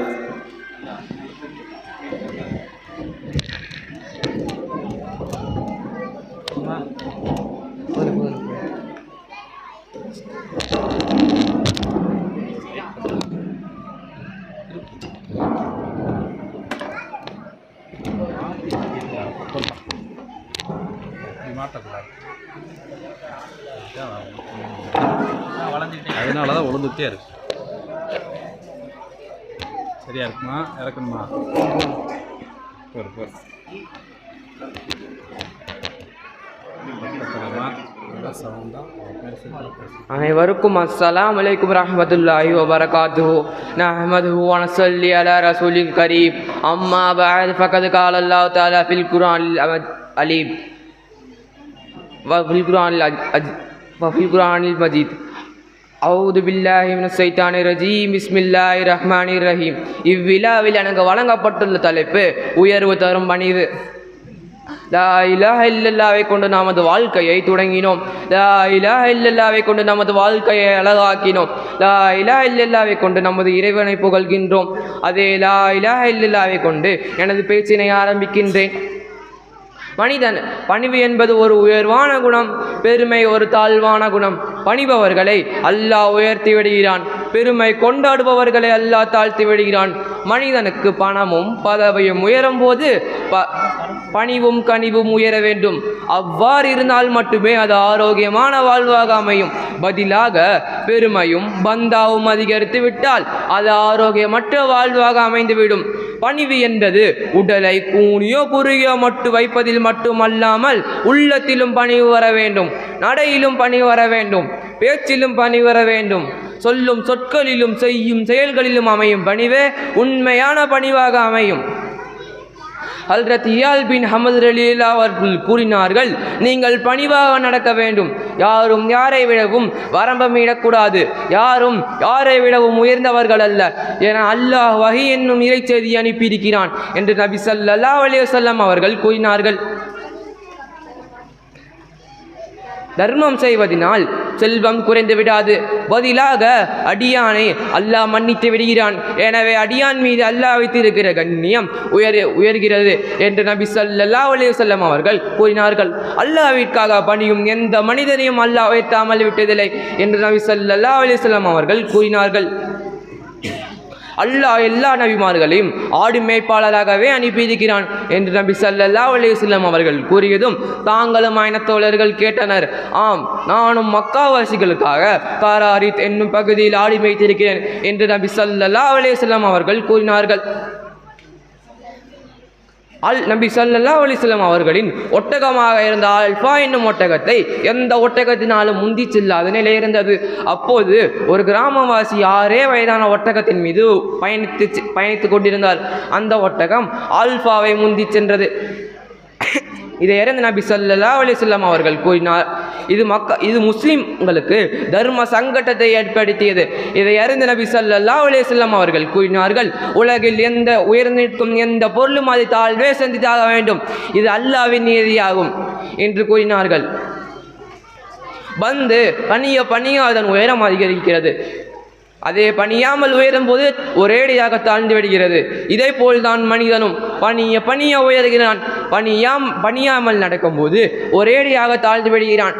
அதனால தான் உளுந்துகிட்டே இருக்கு. சரியா இருக்குமா? இறக்கணுமா? அனைவருக்கும் அஸ்ஸலாமு அலைக்கும் வரஹ்மத்துல்லாஹி வபரகாத்துஹு. நஹ்மதுஹு வ நஸல்லி அலா ரசூலில் கரீம். அம்மா பஅத் ஃபகத் கால அல்லாஹ் தஆலா ஃபில் குர்ஆனில் அலீம் வ ஃபில் குர்ஆனில் மஜீத். அவுது பில்லாஹி மினஷ் ஷைத்தானிர் ரஜீம். பிஸ்மில்லாஹிர் ரஹ்மானிர் ரஹீம். இவ்விழாவில் எனக்கு வழங்கப்பட்டுள்ள தலைப்பு உயர்வு தரும் பணிவு. லா இலாஹ இல்லல்லாஹ்வை கொண்டு நமது வாழ்க்கையை தொடங்கினோம். லா இலாஹ இல்லல்லாஹ்வை கொண்டு நமது வாழ்க்கையை அழகாக்கினோம். லா இலாஹ இல்லல்லாஹ்வை கொண்டு நமது இறைவனை புகழ்கின்றோம். அதே லா இலாஹ இல்லல்லாஹ்வை கொண்டு எனது பேச்சினை ஆரம்பிக்கின்றேன். மனிதன் பணிவு என்பது ஒரு உயர்வான குணம், பெருமை ஒரு தாழ்வான குணம். பணிபவர்களை அல்லாஹ் உயர்த்தி விடுகிறான், பெருமை கொண்டாடுபவர்களை அல்லாஹ் தாழ்த்தி விடுகிறான். மனிதனுக்கு பணமும் பதவியும் உயரும் போது பணிவும் கனிவும் உயர வேண்டும். அவ்வாறு இருந்தால் மட்டுமே அது ஆரோக்கியமான வாழ்வாக அமையும். பதிலாக பெருமையும் பந்தாவும் அதிகரித்து விட்டால் அது ஆரோக்கியமற்ற வாழ்வாக அமைந்துவிடும். பணிவு என்பது உடலை கூனியோ குறுகியோ மட்டும் வைப்பதில் மட்டுமல்லாமல் உள்ளத்திலும் பணிவு வர வேண்டும், நடையிலும் பணிவு வர வேண்டும், பேச்சிலும் பணிவு வர வேண்டும். சொல்லும் சொற்களிலும் செய்யும் செயல்களிலும் அமையும் பணிவே உண்மையான பணிவாக அமையும். ஹல்ரத் இயால் பின் ஹமது ரலியல்லாஹு அவர்கள் கூறினார்கள், நீங்கள் பணிவாக நடக்க வேண்டும். யாரும் யாரை விடவும் வரம்பம் இடக்கூடாது. யாரும் யாரை விடவும் உயர்ந்தவர்கள் அல்ல என அல்லாஹ் வஹி என்னும் இறைச்செய்தி அனுப்பியிருக்கிறான் என்று நபி ஸல்லல்லாஹு அலைஹி வஸல்லம் அவர்கள் கூறினார்கள். தர்மம் செய்வதனால் செல்வம் குறைந்து விடாது, பதிலாக அடியானை அல்லாஹ் மன்னித்து விடுகிறான். எனவே அடியான் மீது அல்லாஹ் வைத்திருக்கிற கண்ணியம் உயர்கிறது என்று நபி ஸல்லல்லாஹு அலைஹி வஸல்லம் அவர்கள் கூறினார்கள். அல்லாஹ்விற்காக பணியும் எந்த மனிதனையும் அல்லாஹ் உயர்த்தாமல் விட்டதில்லை என்று நபி ஸல்லல்லாஹு அலைஹி வஸல்லம் அவர்கள் கூறினார்கள். அல்லாஹ் எல்லா நபிமார்களையும் ஆடு மேய்ப்பாளராகவே அனுப்பியிருக்கிறான் என்று நபி ஸல்லல்லாஹு அலைஹி வஸல்லம் அவர்கள் கூறியதும் தாங்களும் தோழர்கள் கேட்டனர். ஆம், நானும் மக்காவாசிகளுக்காக காராரித் என்னும் பகுதியில் ஆடு மேய்த்திருக்கிறேன் என்று நபி ஸல்லல்லாஹு அலைஹி வஸல்லம் அவர்கள் கூறினார்கள். நபி ஸல்லல்லாஹு அலைஹி வஸல்லம் அவர்களின் ஒட்டகமாக இருந்த அல்ஃபா என்னும் ஒட்டகத்தை எந்த ஒட்டகத்தினாலும் முந்தி செல்லாத நிலை இருந்தது. அப்போது ஒரு கிராமவாசி 6 வயதான ஒட்டகத்தின் மீது பயணித்து கொண்டிருந்தார். அந்த ஒட்டகம் அல்ஃபாவை முந்தி சென்றது. இதை அறிந்த நபி ஸல்லல்லாஹு அலைஹி வஸல்லம் அவர்கள் கூறினார், இது முஸ்லிம்களுக்கு தர்ம சங்கடத்தை ஏற்படுத்தியது. இதை அறிந்த நபி ஸல்லல்லாஹு அலைஹி வஸல்லம் அவர்கள் கூறினார்கள், உலகில் எந்த உயர்ந்திருக்கும் எந்த பொருளும் அதை தாழ்வே சந்தித்தாக வேண்டும், இது அல்லாஹ்வின் நீதியாகும் என்று கூறினார்கள். பந்து பணிய அதன் உயரம் அதிகரிக்கிறது. அதே பணியாமல் உயரும் போது ஒரேடியாக தாழ்ந்து விடுகிறது. இதே போல்தான் மனிதனும் பணிய உயர்கிறான், பணியாமல் நடக்கும்போது ஒரேடியாக தாழ்ந்து விடுகிறான்.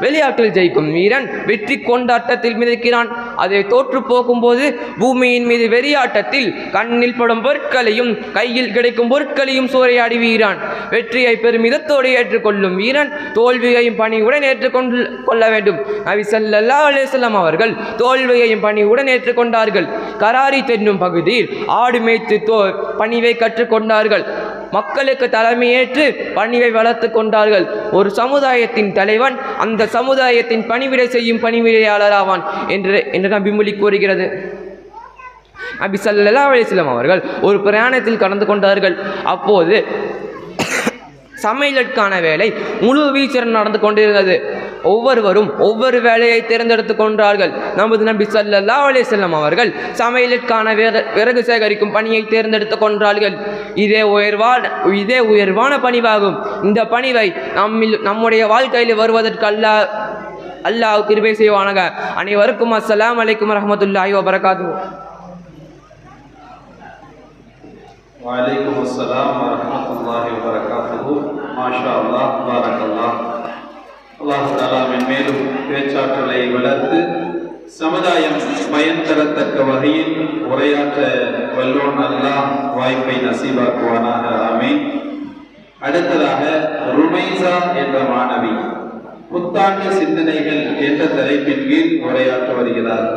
விளையாட்டில் ஜெயிக்கும் வீரன் வெற்றி கொண்டாட்டத்தில் மிதக்கிறான். அதை தோற்று போகும்போது பூமியின் மீது வெறியாட்டத்தில் கண்ணில் படும் பொருட்களையும் கையில் கிடைக்கும் பொருட்களையும் சூறையாடி வீரான். வெற்றியை பெருமிதத்தோடு ஏற்றுக்கொள்ளும் வீரன் தோல்வியையும் பணிவுடன் ஏற்றுக்கொள்ள வேண்டும். நபி ஸல்லல்லாஹு அலைஹி வஸல்லம் அவர்கள் தோல்வியையும் பணிவுடன் ஏற்றுக்கொண்டார்கள். கராரி என்னும் பகுதியில் ஆடு மேய்த்து பணிவை கற்றுக்கொண்டார்கள். மக்களுக்கு தலைமையேற்று பணிவை வளர்த்து கொண்டார்கள். ஒரு சமுதாயத்தின் தலைவன் அந்த சமுதாயத்தின் பணிவிடை செய்யும் பணிவிடையாளர் ஆவான் என்று நபிமொழி கூறுகிறது. நபி ஸல்லல்லாஹு அலைஹி வஸல்லம் அவர்கள் ஒரு பிரயாணத்தில் கலந்து கொண்டார்கள். அப்போது சமையலுக்கான வேலை முழு வீச்சுடன் நடந்து கொண்டிருந்தது. ஒவ்வொருவரும் ஒவ்வொரு வேலையை தேர்ந்தெடுத்து கொண்டார்கள். நமது நபி ஸல்லல்லாஹு அலைஹி வஸல்லம் அவர்கள் சமையலுக்கான விறகு சேகரிக்கும் பணியை தேர்ந்தெடுத்து கொண்டார்கள். இதே உயர்வான பணிவாகும். இந்த பணிவை நம்முடைய வாழ்க்கையில் வருவதற்கு அல்லாஹ் கிருபை செய்வானாக. அனைவருக்கும் அஸ்ஸலாமு அலைக்கும் வரஹ்மத்துல்லாஹி வபரகாத்துஹு. வலைக்கும் அஸ்ஸலாம் வரஹ்மத்துல்லாஹி வபரகாத்துஹு. மாஷா அல்லாஹ், பாரக்கல்லாஹ். பண்புகளை வளர்த்து சமுதாயம் பயன் தரத்தக்க வகையில் உரையாற்ற வல்லோன் அல்லாஹ் வாய்ப்பை நசீபாக்குவானாக. ஆமீன். அடுத்ததாக ருமைசா என்ற மாணவி புத்தாண்டு சிந்தனைகள் என்ற தலைப்பின் கீழ் உரையாற்ற வருகிறார்.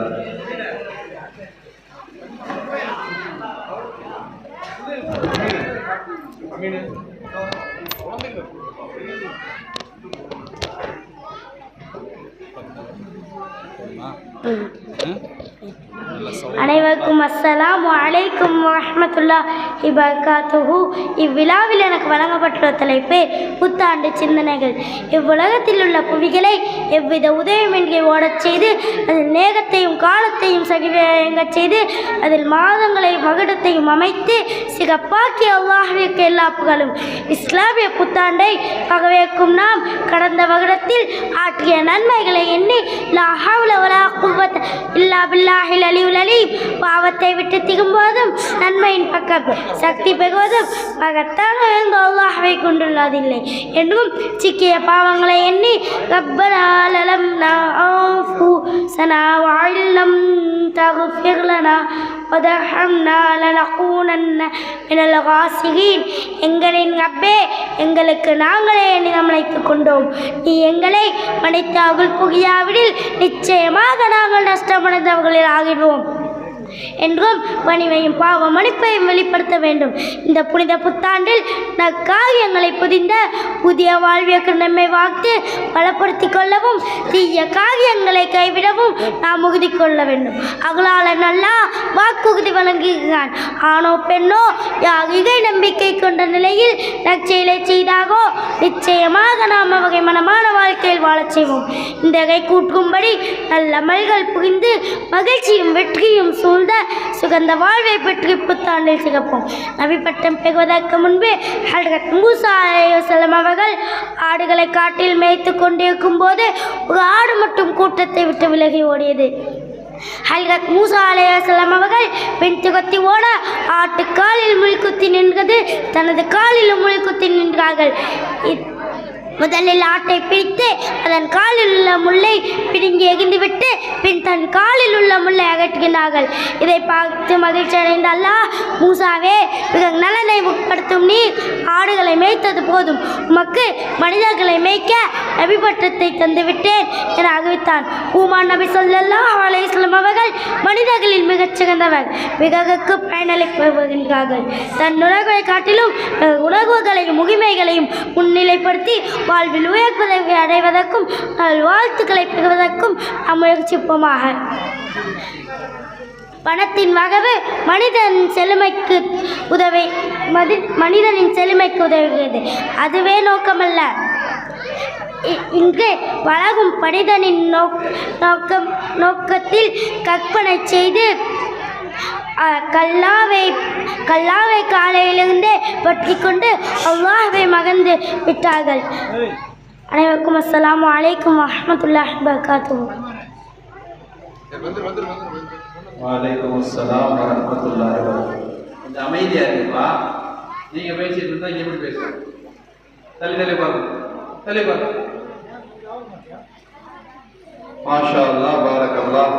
அனைவருக்கும் அஸ்ஸலாமு அலைக்கும் வரஹ்மத்துல்லாஹி வபரகாத்துஹு. இவ்விழாவில் எனக்கு வழங்கப்பட்டுள்ள தலைப்பு புத்தாண்டு சிந்தனைகள். இவ்வுலகத்தில் உள்ள புவிகளை எவ்வித உதவியின்றி ஓடச் செய்து அதில் நேரத்தையும் காலத்தையும் சகிவயங்கச் செய்து அதில் மாதங்களையும் மகுடத்தையும் அமைத்து சிறப்பாக்கி அல்லாஹ்விற்கு எல்லா புகழும். இஸ்லாமிய புத்தாண்டை வரவேற்கும் நாம் கடந்த வருடத்தில் ஆற்றிய நன்மைகளை எண்ணி லா ஹவ்ல வலா குவத்த இல்லா பில்லாஹில் அலியுல் அலீம் பாவத்தை விட்டு திரும்புவதும் நன்மையின் பக்கம் சக்தி பெறுவதும் மகத்தான அல்லாஹ்வை கொண்டுள்ளதில்லை என்றும் சிக்கிய பாவங்களை எண்ணி ரப்பனா லலம்னா அன்ஃபுஸனா வஇல்லம் தக்ஃபிர் லனா வதர்ஹம்னா லனகூனன்ன மினல் காசிரீன். எங்களின் ரப்பே, எங்களுக்கு நாங்களே நிர்ணயித்துக் கொண்டோம். நீ எங்களை மன்னித்து அருள் புரியாவிடில் நிச்சயமாக நாங்கள் நஷ்டமடைந்தவர்களில் ஆகிடுவோம் என்றும் பணிவையும் பாவ மன்னிப்பையும் வெளிப்படுத்த வேண்டும். இந்த புனித புத்தாண்டில் நற்காரியங்களை புதிந்த புதிய வாழ்விற்கு நம்மை வாக்கு பலப்படுத்திக் கொள்ளவும் தீய காரியங்களை கைவிடவும் நாம் உறுதி கொள்ள வேண்டும். அகலாளன் நல்லா வாக்குறுதி வழங்குகிறான். ஆணோ பெண்ணோ யார் இறை நம்பிக்கை கொண்ட நிலையில் நற்செயலை செய்தாகோ நிச்சயமாக நாம் அவரை மனமான வாழ்க்கையில் வாழச் செய்வோம். இந்த இறை கூட்டும்படி நல்ல அமல்கள் புரிந்து மகிழ்ச்சியும் வெற்றியும் சூழ்ந்த சுகந்த வாழ்வை பெற்று புத்தாண்டில் சிறப்போம். நபி பட்டம் பெறுவதற்கு முன்பே ஹஜ்ரத் மூசா அலைஹிஸ்ஸலாம் அவர்கள் ஆடுகளை காட்டில் மேய்த்து கொண்டிருக்கும் போது ஒரு ஆடு மட்டும் கூட்டத்தை விட்டு விலகி ஓடியது. ஹஜ்ரத் மூசா அலைஹிஸ்ஸலாம் அவர்கள் பின் துரத்தி ஓட ஆட்டு காலில் முள் குத்தி நின்றது. தனது காலிலும் முள் குத்தி நின்றார்கள். முதலில் ஆட்டை பிடித்து அதன் காலில் உள்ள முள்ளை பிடுங்கி எகிந்துவிட்டு பின் தன் காலில் உள்ள முள்ளை அகற்றுகிறார்கள். இதை பார்த்து மகிழ்ச்சி அடைந்த அல்லாஹ், மூசாவே, மிக நலனை உட்படுத்தும் நீர் ஆடுகளை மேய்த்தது போதும், உமக்கு மனிதர்களை மேய்க்க நபி பட்டத்தை தந்துவிட்டேன் என அறிவித்தான். ஊமான் நபி ஸல்லல்லாஹு அலைஹி வஸல்லம் அவர்கள் மனிதர்களில் மிகச் சிறந்தவர், பிறருக்கு பயனளிப்பவர்கள். தன் உணர்வை காட்டிலும் உணர்வுகளையும் முகிமைகளையும் முன்னிலைப்படுத்தி வாழ்வில் உயர்ப்பதை அடைவதற்கும் வாழ்த்துக்களை பெறுவதற்கும் நாம் முயற்சிப்போமாக. பணத்தின் வரவு மனிதனின் செழுமைக்கு உதவுகிறது. அதுவே நோக்கமல்ல. இங்கு வளரும் மனிதனின் நோக்கத்தில் கற்பனை செய்து கல்லாவை காலையிலிருந்தே பற்றி கொண்டு அல்லாஹ்வை மகந்து விட்டார்கள். அனைவருக்கும் அஸ்ஸலாமு அலைக்கும் வரஹ்மத்துல்லாஹி வபரகாத்துஹு. வலைக்கும் அஸ்ஸலாம் வரஹ்மத்துல்லாஹி வபரகாத்துஹு. கொஞ்சம் அமைதியா இருக்குப்பா. நீங்க பேசிட்டு இருந்தா இங்க எப்படி பேசுறீங்க? தள்ளி பாருங்க. மாஷா அல்லாஹ், பாரக்கல்லாஹ்.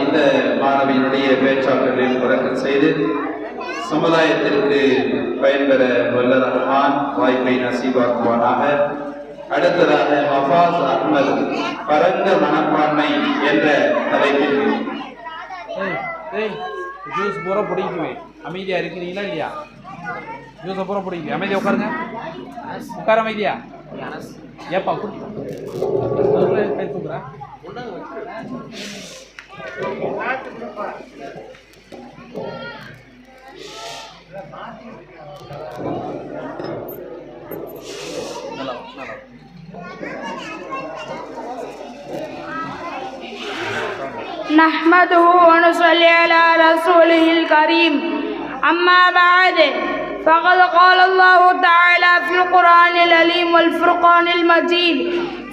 இந்த மாணவியினுடைய பேச்சாற்றலில் பறக்கத் செய்து சமுதாயத்திற்கு பயன்பெற வல்ல ரஹ்மான் வாய்ப்பை நசீபாக்குவானாக. அடுத்ததாக மஃபாஸ் அஹ்மத் பரந்த மனப்பான்மை என்ற தலைப்பில் ஜூஸ் பூரா பிடிக்குமே. அமைதியா இருக்கிறீங்களா இல்லையா? ஜூஸை பூரா பிடிக்கும். அமைதியா உட்காருங்க. உட்கார அமைதியா. ஏப்பா தூக்குறேன். نحمده ونصلي على رسوله الكريم. أما بعد، فقد قال الله تعالى في القرآن العليم والفرقان المجيد: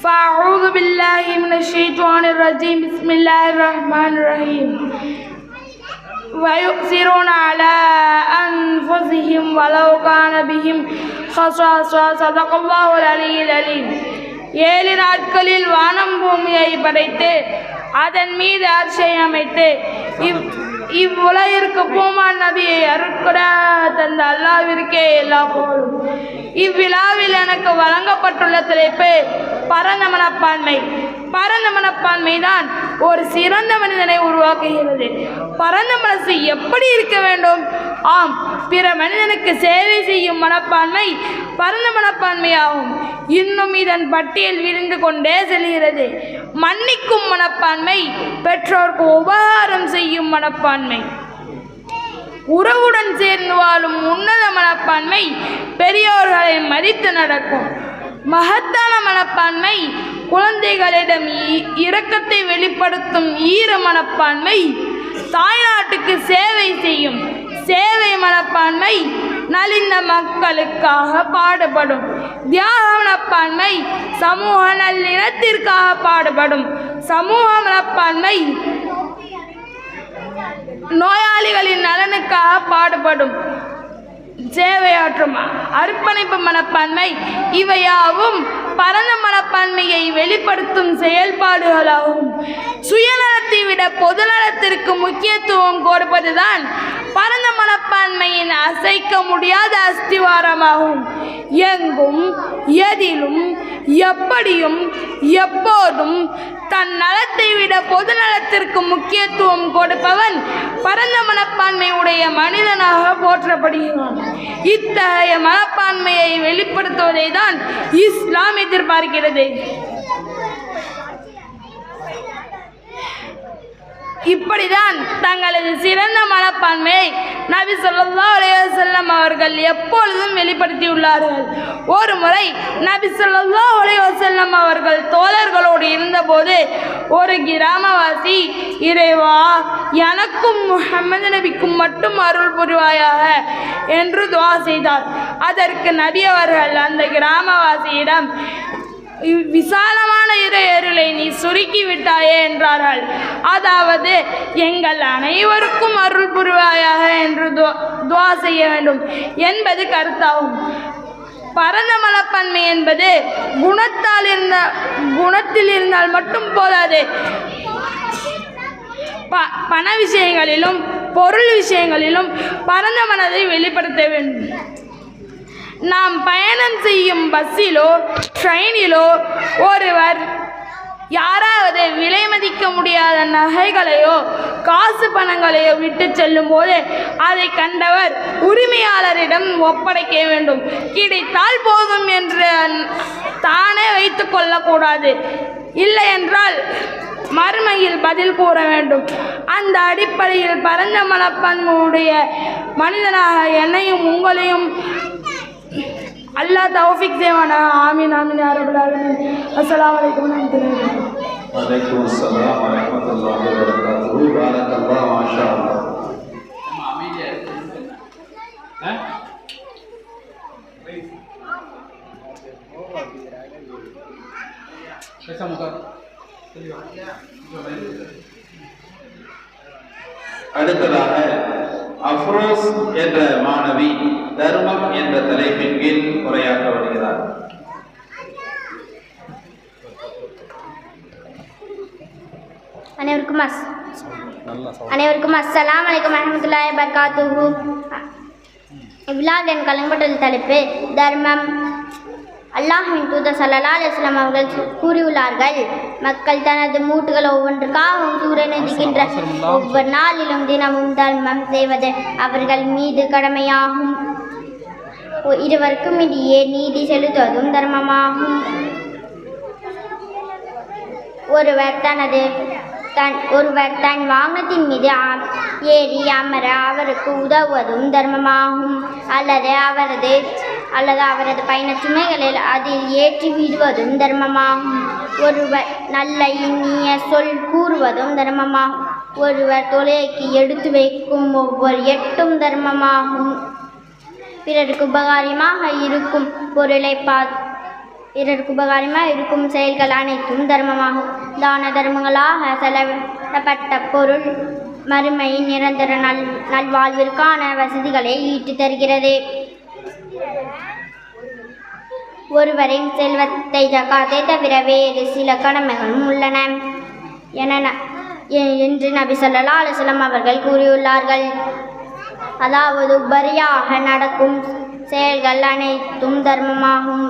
فأعوذ بالله من الشيطان الرجيم. بسم الله الرحمن الرحيم. ويؤثرون على أنفسهم ولو كان بهم خصاصة. صدق الله العلي العليم. 7 நாட்களில் வானம் பூமியை படைத்து அதன் மீது அர்ஷை அமைத்து இவ்வுலகிற்கு பூமான் நபியை அருட்கொடா தந்த அல்லாவிற்கே எல்லா புகழும். இவ்விழாவில் எனக்கு வழங்கப்பட்டுள்ள தலைப்பு பரந்த மனப்பான்மை. பரந்த மனப்பான்மை தான் ஒரு சிறந்த மனிதனை உருவாக்குகிறது. பரந்த மனசு எப்படி இருக்க வேண்டும்? ஆம், பிற மனிதனுக்கு சேவை செய்யும் மனப்பான்மை பரந்த மனப்பான்மையாகும். இன்னும் இதன் பட்டியல் விரிந்து கொண்டே செல்கிறது. மன்னிக்கும் மனப்பான்மை, பெற்றோருக்கு உபகாரம் செய்யும் மனப்பான்மை, உறவுடன் சேர்ந்து வாழும் உன்னத மனப்பான்மை, பெரியோர்களை மதித்து நடக்கும் மகத்தான மனப்பான்மை, குழந்தைகளிடம் இரக்கத்தை வெளிப்படுத்தும் ஈர மனப்பான்மை, தாய்நாட்டுக்கு சேவை செய்யும் சேவை மனப்பான்மை, நலிந்த மக்களுக்காக பாடுபடும் தியாக மனப்பான்மை, சமூக நல்லிணத்திற்காக பாடுபடும் சமூக மனப்பான்மை, நோயாளிகளின் நலனுக்காக பாடுபடும் சேவையாற்றும் அர்ப்பணிப்பு மனப்பான்மை, இவையாவும் பரந்த மனப்பான்மையை வெளிப்படுத்தும் செயல்பாடுகளாகும். சுயநலத்தை விட பொதுநலத்திற்கு முக்கியத்துவம் கொடுப்பதுதான் பரந்த மனப்பான்மையின் அசைக்க முடியாத அஸ்திவாரமாகும். எங்கும் எதிலும் எப்படியும் எப்போதும் தன் நலத்தை விட பொது நலத்திற்கு முக்கியத்துவம் கொடுப்பவன் பரந்த மனப்பான்மை உடைய மனிதனாக போற்றப்படுகிறான். இத்தகைய மனப்பான்மையை வெளிப்படுத்துவதை தான் இஸ்லாம் எதிர்பார்க்கிறது. இப்படிதான் தங்களது சிறந்த மனப்பான்மையை நபி ஸல்லல்லாஹு அலைஹி வஸல்லம் அவர்கள் எப்பொழுதும் வெளிப்படுத்தியுள்ளார்கள். ஒரு முறை நபி ஸல்லல்லாஹு அலைஹி வஸல்லம் அவர்கள் தோழர்களோடு இருந்தபோது ஒரு கிராமவாசி, இறைவா, எனக்கும் முஹம்மது நபிக்கும் மட்டும் அருள் புரிவாயாக என்று துஆ செய்தார். அதற்கு நபி அவர்கள் அந்த கிராமவாசியிடம், விசாலமான இறையருளை நீ சுருக்கி விட்டாயே என்றார்கள். அதாவது எங்கள் அனைவருக்கும் அருள் புரிவாயாக என்று துஆ செய்ய வேண்டும் என்பது கருத்தாகும். பரந்த மனப்பான்மை என்பது குணத்தில் இருந்தால் மட்டும் போதாது, பண விஷயங்களிலும் பொருள் விஷயங்களிலும் பரந்த மனதை வெளிப்படுத்த வேண்டும். நாம் பயணம் செய்யும் பஸ்ஸிலோ ட்ரெயினிலோ ஒருவர் யாராவது விலை மதிக்க முடியாத நகைகளையோ காசு பணங்களையோ விட்டு செல்லும் போது அதை கண்டவர் உரிமையாளரிடம் ஒப்படைக்க வேண்டும். கிடைத்தால் போதும் என்று தானே வைத்து கொள்ளக்கூடாது. இல்லை என்றால் மறுமையில் பதில் கூற வேண்டும். அந்த அடிப்படையில் பரந்த மனப்பான்மையுடைய மனிதனாக என்னையும் உங்களையும் அல்லாஹ் தௌஃபீக் செய்வானா. ஆமீன் ஆமீன் யா ரப்பல் ஆலமீன். அஸ்ஸலாமு அலைக்கும் வரஹ்மத்துல்லாஹி வபரகாத்துஹு. வலைக்கும் அஸ்ஸலாம் வரஹ்மத்துல்லாஹி வபரகாத்துஹு. பாரக்கல்லாஹு மாஷா அல்லாஹ். நம்ம அமைதியா அடுத்ததாக அஃப்ரோஸ் என்ற மாணவி தர்மம் என்ற தலைப்பின் கீழ் உரையாற்ற வருகிறார். அனைவருக்கும் அஸ்ஸலாமு அலைக்கும் வரஹ்மத்துல்லாஹி வபரகாத்துஹு. இவ்விழாவின் கலங்கப்பட்டுள்ள தலைப்பு தர்மம். அல்லாஹ்வின் தூதர் ஸல்லல்லாஹு அலைஹி வஸல்லம் அவர்கள் கூறியுள்ளார்கள், மக்கள் தனது மூட்டுகள் ஒவ்வொன்றுக்காகவும் சூரியனை எதிர்க்கின்ற ஒவ்வொரு நாளிலும் தினமும் தர்மம் செய்வது அவர்கள் மீது கடமையாகும். இருவருக்கும் இடையே நீதி செலுத்துவதும் தர்மமாகும். ஒருவர் தன் வாகனத்தின் மீது ஏறி அமர அவருக்கு உதவுவதும் தர்மமாகும். அல்லது அவரது பயண சுமைகளில் அதில் ஏற்றி விடுவதும் தர்மமாகும். ஒருவர் நல்ல இனிய சொல் கூறுவதும் தர்மமாகும். ஒருவர் தொலைக்கு எடுத்து வைக்கும் ஒவ்வொரு எட்டும் தர்மமாகும். பிறருக்கு உபகாரமாக இருக்கும் இருக்கும் செயல்கள் அனைத்தும் தர்மமாகும். தான தர்மங்களாக செலவிடப்பட்ட பொருள் மறுமையின் நிரந்தர நல்வாழ்விற்கான வசதிகளை ஈட்டு தருகிறது. ஒருவரின் செல்வத்தை ஜகாத்தை தவிர வேறு சில கடமைகளும் உள்ளன என்று நபி ஸல்லல்லாஹு அலைஹி வஸல்லம் அவர்கள் கூறியுள்ளார்கள். அதாவது உபரியாக நடக்கும் செயல்கள் அனைத்தும் தர்மமாகும்.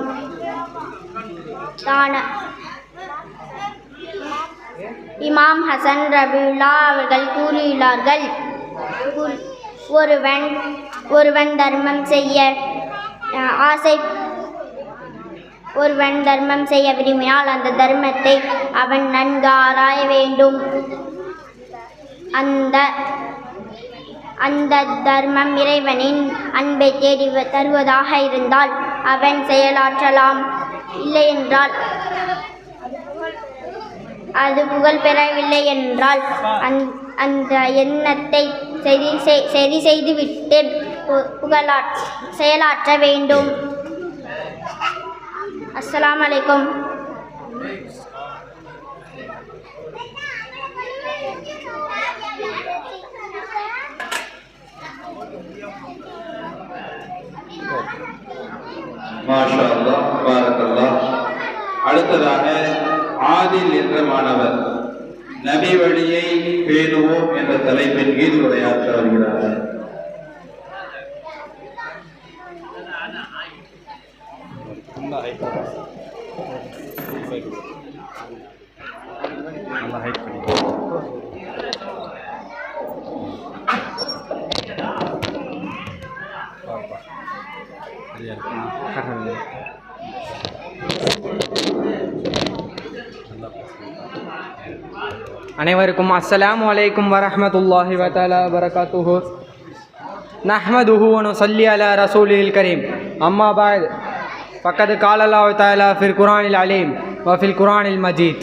இமாம் ஹசன் ரபியுல்லா அவர்கள் கூறியுள்ளார்கள், ஒருவன் தர்மம் செய்ய விரும்பினால் அந்த தர்மத்தை அவன் நன்கு ஆராய வேண்டும். அந்த தர்மம் இறைவனின் அன்பை தேடி தருவதாக இருந்தால் அவன் செயலாற்றலாம். இல்லையென்றால், அது புகழ் பெறவில்லை என்றால் அந்த எண்ணத்தை சரி செய்துவிட்டு செயலாற்ற வேண்டும். அஸ்ஸலாமு அலைக்கும். மாஷா அல்லாஹ், பாரக்கல்லாஹ். அடுத்ததாக ஆதில் என்ற மாணவர் நபி வழியை பேணுவோம் என்ற தலைப்பின் கீழ் உரையாற்ற வருகிறார்கள். அனைவருக்கும் அஸ்ஸலாமு அலைக்கும் வரஹ்மத்துல்லாஹி வ தஆலா பரகாத்துஹு. நஹ்மதுஹு வ நுஸல்லி அலா ரசூலில் கரீம். அம்மா பஅத். ஃபக்கத் கால அல்லாஹு தஆலா ஃபில் குர்ஆனில் அலீம் வ ஃபில் குர்ஆனில் மஜீத்.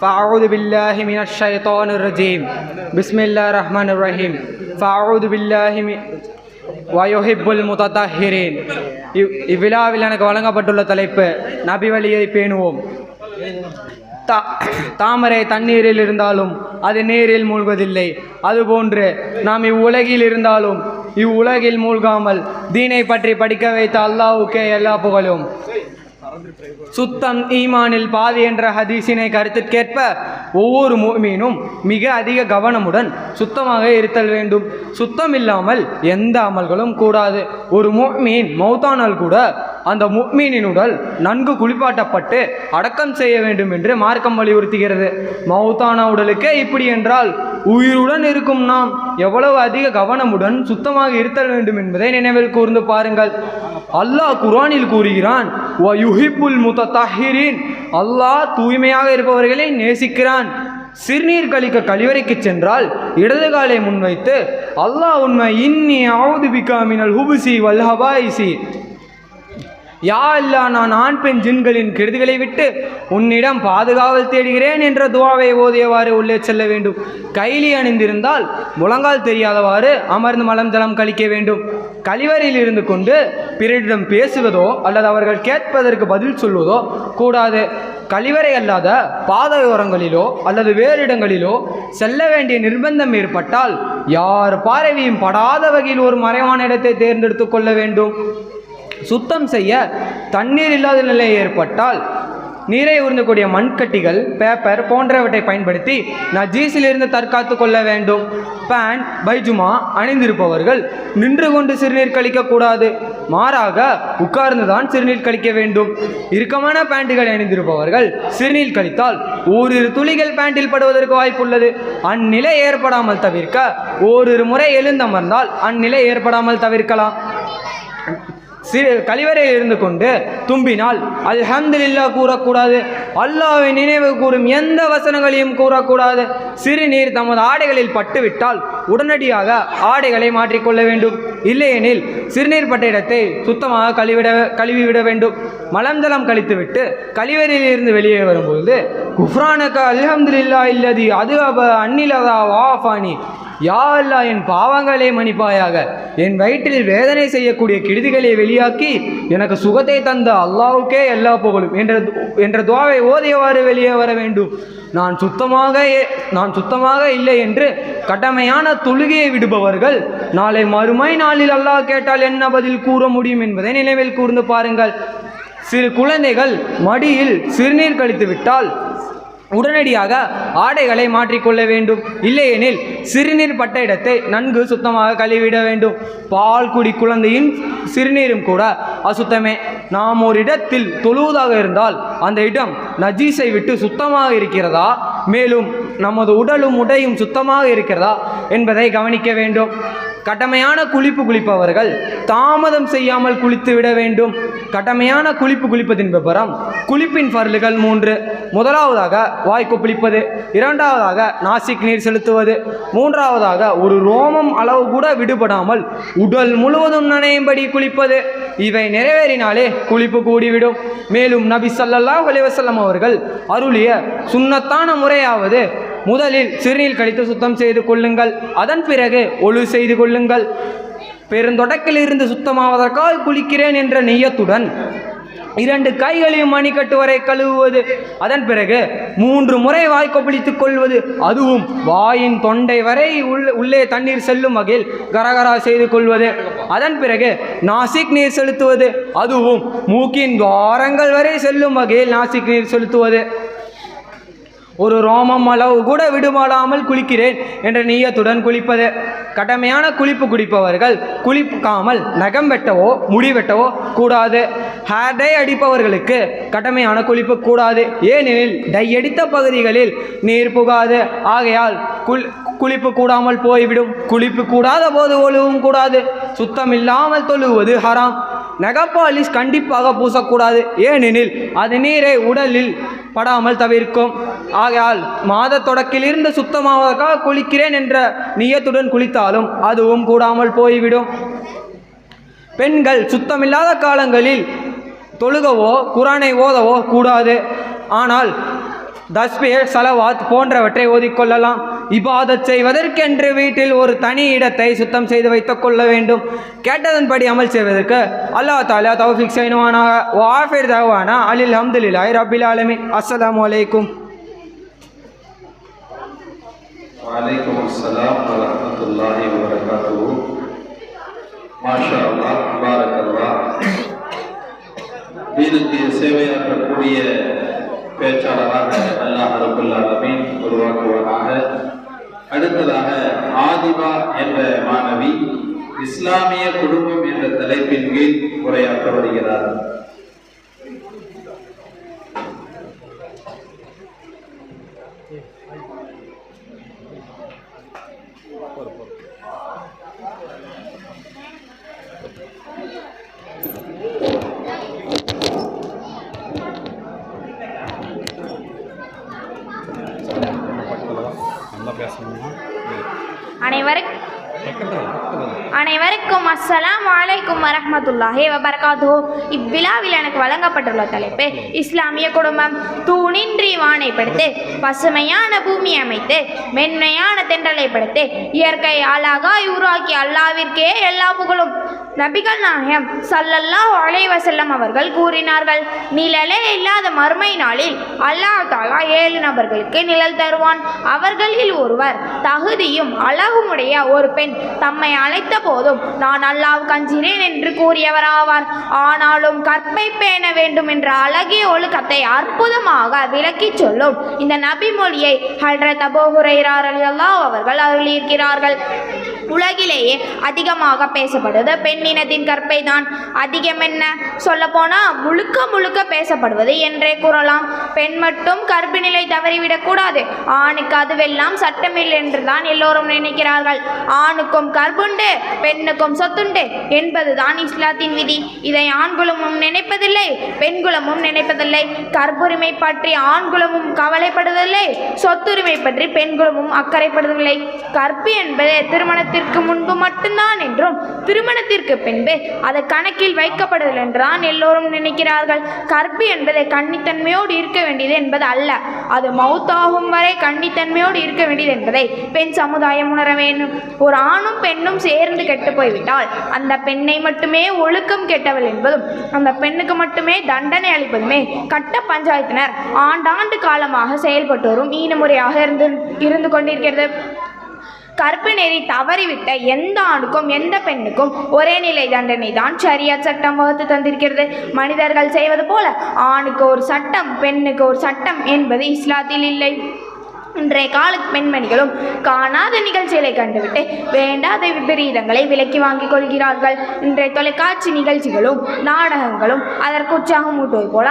ஃபஅஊது பில்லாஹி மினஷ் ஷைத்தானிர் ரஜீம். பிஸ்மில்லாஹிர் ரஹ்மானிர் ரஹீம். ஃபஅஊது பில்லாஹி வ யுஹிப்புல் முத்தஹிரீன். இவ்விழாவில் எனக்கு வழங்கப்பட்டுள்ள தலைப்பு நபி வழியை பேணுவோம். தாமரை தண்ணீரில் இருந்தாலும் அது நீரில் மூழ்குவதில்லை. அதுபோன்று நாம் இவ்வுலகில் இருந்தாலும் இவ்வுலகில் மூழ்காமல் தீனை பற்றி படிக்க வைத்த அல்லாஹ்வுக்கே எல்லா புகழும். சுத்தம் ஈமானில் பாதி என்ற ஹதீஸினை கருத்திற்கேற்ப ஒவ்வொரு முஃமினும் மிக அதிக கவனமுடன் சுத்தமாக இருத்தல் வேண்டும். சுத்தம் இல்லாமல் எந்த அமல்களும் கூடாது. ஒரு முஃமின் மௌத்தானால் கூட அந்த முஃமினின் உடல் நன்கு குளிப்பாட்டப்பட்டு அடக்கம் செய்ய வேண்டும் என்று மார்க்கம் வலியுறுத்துகிறது. மௌத்தான உடலுக்கே இப்படி என்றால் உயிருடன் இருக்கும் நாம் எவ்வளவு அதிக கவனமுடன் சுத்தமாக இருத்தல் வேண்டும் என்பதை நினைவில் கூர்ந்து பாருங்கள். அல்லாஹ் குர்ஆனில் கூறுகிறான், வ யுஹிப்புல் முத்தஹிரீன். அல்லாஹ் தூய்மையாக இருப்பவர்களை நேசிக்கிறான். சிறுநீர் கழிக்க கழிவறைக்கு சென்றால் இடது காலை முன்வைத்து அல்லாஹ் உண்மை இன்னி அஊது பிகா மினல் ஹுபுசி வல் ஹபாயிசி. யா அல்லாஹ், நான் ஆண் பெண் ஜின்களின் கெடுதிகளை விட்டு உன்னிடம் பாதுகாவல் தேடுகிறேன் என்ற துவாவை ஓதியவாறு உள்ளே செல்ல வேண்டும். கைலி அணிந்திருந்தால் முழங்கால் தெரியாதவாறு அமர்ந்து மலம் ஜலம் கழிக்க வேண்டும். கழிவறையில் இருந்து கொண்டு பிறரிடம் பேசுவதோ அல்லது அவர்கள் கேட்பதற்கு பதில் சொல்வதோ கூடாது. கழிவறை அல்லாத பாதையோரங்களிலோ அல்லது வேறு இடங்களிலோ செல்ல வேண்டிய நிர்பந்தம் ஏற்பட்டால் யார் பார்வையும் படாத வகையில் ஒரு மறைவான இடத்தை தேர்ந்தெடுத்து கொள்ள வேண்டும். சுத்தம் செய்ய தண்ணீர் இல்லாத நிலை ஏற்பட்டால் நீரை உறிஞ்சக்கூடிய மண்கட்டிகள், பேப்பர் போன்றவற்றை பயன்படுத்தி நஜீஸிலிருந்து தற்காத்து கொள்ள வேண்டும். பேண்ட், பைஜுமா அணிந்திருப்பவர்கள் நின்று கொண்டு சிறுநீர் கழிக்கக்கூடாது. மாறாக உட்கார்ந்துதான் சிறுநீர் கழிக்க வேண்டும். இறுக்கமான பேண்டுகள் அணிந்திருப்பவர்கள் சிறுநீர் கழித்தால் ஓரிரு துளிகள் பேண்டில் படுவதற்கு வாய்ப்புள்ளது. அந்நிலை ஏற்படாமல் தவிர்க்க ஓரிரு முறை எழுந்தமர்ந்தால் அந்நிலை ஏற்படாமல் தவிர்க்கலாம். கழிவறையில் இருந்து கொண்டு தும்பினால் அல்ஹம்துலில்லாஹ் கூறக்கூடாது. அல்லாஹ்வை நினைவு கூறும் எந்த வசனங்களையும் கூறக்கூடாது. சிறுநீர் தமது ஆடைகளில் பட்டுவிட்டால் உடனடியாக ஆடைகளை மாற்றிக்கொள்ள வேண்டும். இல்லையெனில் சிறுநீர் பட்ட இடத்தை சுத்தமாக கழுவிவிட வேண்டும். மலம் ஜலம் கழித்துவிட்டு கழிவறையில் இருந்து வெளியே வரும்போது குஃப்ரானக அல்ஹம்துலில்லாஹ் இல்லதி அது அந்நிலதா வாஃபானி. யா அல்லாஹ், என் பாவங்களை மன்னிப்பாயாக. என் வயிற்றில் வேதனை செய்யக்கூடிய கெடுதிகளை வெளியாக்கி எனக்கு சுகத்தை தந்த அல்லாஹ்வுக்கே எல்லா புகழும் என்ற துஆவை ஓதியவாறு வெளியே வர வேண்டும். நான் சுத்தமாக இல்லை என்று கடமையான தொழுகையை விடுபவர்கள் நாளை மறுமை நாளில் அல்லாஹ் கேட்டால் என்ன பதில் கூற முடியும் என்பதை நினைவில் கூர்ந்து பாருங்கள். சிறு குழந்தைகள் மடியில் சிறுநீர் கழித்து விட்டால் உடனடியாக ஆடைகளை மாற்றிக்கொள்ள வேண்டும். இல்லையெனில் சிறுநீர் பட்ட இடத்தை நன்கு சுத்தமாக கழுவிட வேண்டும். பால் குடி குழந்தையின் சிறுநீரும் கூட அசுத்தமே. நாம் ஒரு இடத்தில் தொழுவதாக இருந்தால் அந்த இடம் நஜீஸை விட்டு சுத்தமாக இருக்கிறதா, மேலும் நமது உடலும் உடையும் சுத்தமாக இருக்கிறதா என்பதை கவனிக்க வேண்டும். கடமையான குளிப்பு குளிப்பவர்கள் தாமதம் செய்யாமல் குளித்து விட வேண்டும். கடமையான குளிப்பு குளிப்பதின் விபரம் குளிப்பின் பர்லுகள் 3. முதலாவதாக வாய் கொப்பளிப்பது, இரண்டாவதாக நாசிக் நீர் செலுத்துவது, மூன்றாவதாக ஒரு ரோமம் அளவு கூட விடுபடாமல் உடல் முழுவதும் நனையும்படி குளிப்பது. இவை நிறைவேறினாலே குளிப்பு கூடிவிடும். மேலும் நபி ஸல்லல்லாஹு அலைஹி வஸல்லம் அவர்கள் அருளிய சுன்னத்தான முறையாவது முதலில் சிறுநீர் கழித்து சுத்தம் செய்து கொள்ளுங்கள், அதன் பிறகு ஒழு செய்து கொள்ளுங்கள். பெருந்தொடக்கிலிருந்து சுத்தமாவதற்காக குளிக்கிறேன் என்ற நிய்யத்துடன் 2 கைகளையும் மணிக்கட்டு வரை கழுவுவது, அதன் பிறகு 3 முறை வாய் கொப்பளித்துக் கொள்வது, அதுவும் வாயின் தொண்டை வரை உள்ளே தண்ணீர் செல்லும் வகையில் கரகரா செய்து கொள்வது, அதன் பிறகு நாசிக் நீர் செலுத்துவது, அதுவும் மூக்கின் துவாரங்கள் வரை செல்லும் வகையில் நாசிக் நீர் செலுத்துவது. ஒரு ரோமம் அளவு கூட விடுபடாமல் குளிக்கிறேன் என்ற நிய்யத்துடன் குளிப்பது. கடமையான குளிப்பு குடிப்பவர்கள் குளிக்காமல் நகம் வெட்டவோ முடி வெட்டவோ கூடாது. ஹேர் டை அடிப்பவர்களுக்கு கடமையான குளிப்பு கூடாது. ஏனெனில் டை அடித்த பகுதிகளில் நீர் புகாது. ஆகையால் குளிப்பு கூடாமல் போய்விடும். குளிப்பு கூடாத போது ஒழுவும் கூடாது. சுத்தம் இல்லாமல் தொழுவது ஹராம். நெகப்பாலிஷ் கண்டிப்பாக பூசக்கூடாது. ஏனெனில் அது நீரை உடலில் படாமல் தவிர்க்கும். ஆகையால் மாத தொடக்கிலிருந்து சுத்தமாவதற்காக குளிக்கிறேன் என்ற நியத்துடன் குளித்தாலும் அதுவும் கூடாமல் போய்விடும். பெண்கள் சுத்தமில்லாத காலங்களில் தொழுகவோ குரானை ஓதவோ கூடாது. ஆனால் தஸ்பீஹ், ஸலவாத் போன்றவற்றை ஓதிக்கொள்ளலாம். இபாதத் செய்வதற்கென்று வீட்டில் ஒரு தனி இடத்தை சுத்தம் செய்து வைத்துக் கொள்ள வேண்டும். கேட்டதன்படி அமல் செய்வதற்கு அல்லாஹ் தஆலா தௌஃபீக் செய்வானாக. வஆஃபிர் தஅவானா அல்ஹம்துலில்லாஹி ரப்பில் ஆலமீன். அஸ்ஸலாமு அலைக்கும். வலைக்கும் அஸ்ஸலாம் வரஹ்மத்துல்லாஹி வபரகாத்துஹு. மாஷா அல்லாஹ், பாரக்கல்லாஹ். தீனுக்கு சேவையாற்றக்கூடிய பேச்சாளராக அல்லாஹ் ரப்பல் ஆலமீன் உருவாக்குவானாக. அடுத்ததாக ஆதிபா என்ற மாணவி இஸ்லாமிய குடும்பம் என்ற தலைப்பின் கீழ் உரையாற்ற வருகிறார். அனைவருக்கும் அஸ்ஸலாமு அலைக்கும் வரஹ்மத்துல்லாஹி வபரகாத்துஹு. இவ்விழாவில் எனக்கு வழங்கப்பட்டுள்ள தலைப்பு இஸ்லாமிய குடும்பம். தூணின்றி வானை படைத்து, பசுமையான பூமி அமைத்து, மென்மையான தென்றலை படைத்து, இயற்கை அழகாய் உருவாக்கி அல்லாவிற்கே எல்லா புகழும். நபிகள் நாயகம் ஸல்லல்லாஹு அலைஹி வஸல்லம் அவர்கள் கூறினார்கள், நிழலே இல்லாத மறுமை நாளில் அல்லாஹ் தஆலா 7 நபர்களுக்கு நிழல் தருவான். அவர்களில் ஒருவர் தகுதியும் அழகுமுடைய ஒரு பெண் தம்மை அழைத்த போதும் நான் அல்லாஹ்வுக்கு அஞ்சினேன் என்று கூறியவராவார். ஆனாலும் கற்பை பேண வேண்டும் என்ற அழகிய ஒழுக்கத்தை அற்புதமாக விளக்கி சொல்லும் இந்த நபி மொழியை ஹஜ்ரத் அபூ ஹுரைரா ரலியல்லாஹு அவர்கள் அருளியிருக்கிறார்கள். உலகிலேயே அதிகமாக பேசப்படுவது பெண்ணினத்தின் கற்பை தான். அதிகம் என்ன சொல்ல போனா முழுக்க முழுக்க பேசப்படுவது என்றே கூறலாம். பெண் மட்டும் கற்பு நிலை தவறிவிடக் கூடாது. ஆணுக்கு அதுவெல்லாம் சட்டமில்லை என்று தான் எல்லோரும் நினைக்கிறார்கள். ஆணுக்கும் கற்புண்டு, பெண்ணுக்கும் சொத்துண்டு என்பதுதான் இஸ்லாத்தின் விதி. இதை ஆண்குலமும் நினைப்பதில்லை, பெண்குலமும் நினைப்பதில்லை. கற்புரிமை பற்றி ஆண்குலமும் கவலைப்படுவதில்லை, சொத்துரிமை பற்றி பெண்குலமும் அக்கறைப்படுவதில்லை. கற்பு என்பது திருமணத்திற்கு முன்பு மட்டும்தான் என்றும் திருமணத்திற்கு பின்பு அது கணக்கில் வைக்கப்படுதல் என்றுதான் எல்லோரும் நினைக்கிறார்கள். கற்பு என்பது கன்னித்தன்மையோடு இருக்க வேண்டியது என்பது அல்ல. அது மௌத்தாகும் வரை கன்னித்தன்மையோடு இருக்க வேண்டியது என்பதை பெண் சமுதாயம் உணர வேண்டும். ஒரு ஆணும் பெண்ணும் சேர்ந்து கெட்டு போய்விட்டால் அந்த பெண்ணை மட்டுமே ஒழுக்கம் கெட்டவள் என்பதும் அந்த பெண்ணுக்கு மட்டுமே தண்டனை அளிப்பதுமே கட்ட பஞ்சாயத்தினர் ஆண்டாண்டு காலமாக செயல்பட்டு வரும் ஈனமுறையாக இருந்து கொண்டிருக்கிறது. கற்பு நெறி தவறிவிட்ட எந்த ஆணுக்கும் எந்த பெண்ணுக்கும் ஒரே நிலை தண்டனை தான் ஷரியத் சட்டம் வகுத்து தந்திருக்கிறது. மனிதர்கள் செய்வது போல ஆணுக்கு ஒரு சட்டம் பெண்ணுக்கு ஒரு சட்டம் என்பது இஸ்லாத்தில் இல்லை. இன்றைய கால பெண்மணிகளும் காணாத நிகழ்ச்சிகளை கண்டுவிட்டு வேண்டாத விபரீதங்களை விலக்கி வாங்கிக் கொள்கிறார்கள். இன்றைய தொலைக்காட்சி நிகழ்ச்சிகளும் நாடகங்களும் அதற்கு உற்சாகம் ஊட்டுவது போல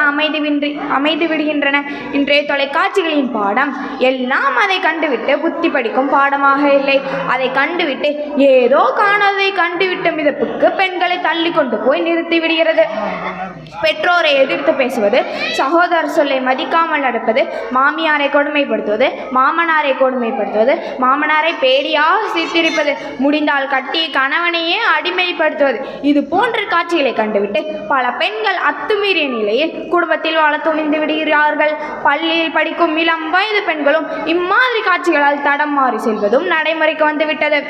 அமைந்து விடுகின்றன. இன்றைய தொலைக்காட்சிகளின் பாடம் எல்லாம் அதை கண்டுவிட்டு புத்தி படிக்கும் பாடமாக இல்லை. அதை கண்டுவிட்டு ஏதோ காணாததை கண்டுவிட்ட மிதப்புக்கு பெண்களை தள்ளி கொண்டு போய் நிறுத்தி விடுகிறது. பெற்றோரை எதிர்த்து பேசுவது, சகோதர சொல்லை மதிக்காமல் நடப்பது, மாமியாரை கொடுமைப்படுத்துவது, மாமனாரை கொடுமைப்படுத்துவது, மாமனாரை பேடியாக சித்தரிப்பது, முடிந்தால் கட்டிய கணவனையே அடிமைப்படுத்துவது, இது போன்ற காட்சிகளை கண்டுவிட்டு பல பெண்கள் அத்துமீறிய நிலையில் குடும்பத்தில் வாழ துணிந்து விடுகிறார்கள். பள்ளியில் படிக்கும் இளம் வயது பெண்களும் இம்மாதிரி காட்சிகளால் தடம் மாறி செல்வதும் நடைமுறைக்கு வந்துவிட்டது.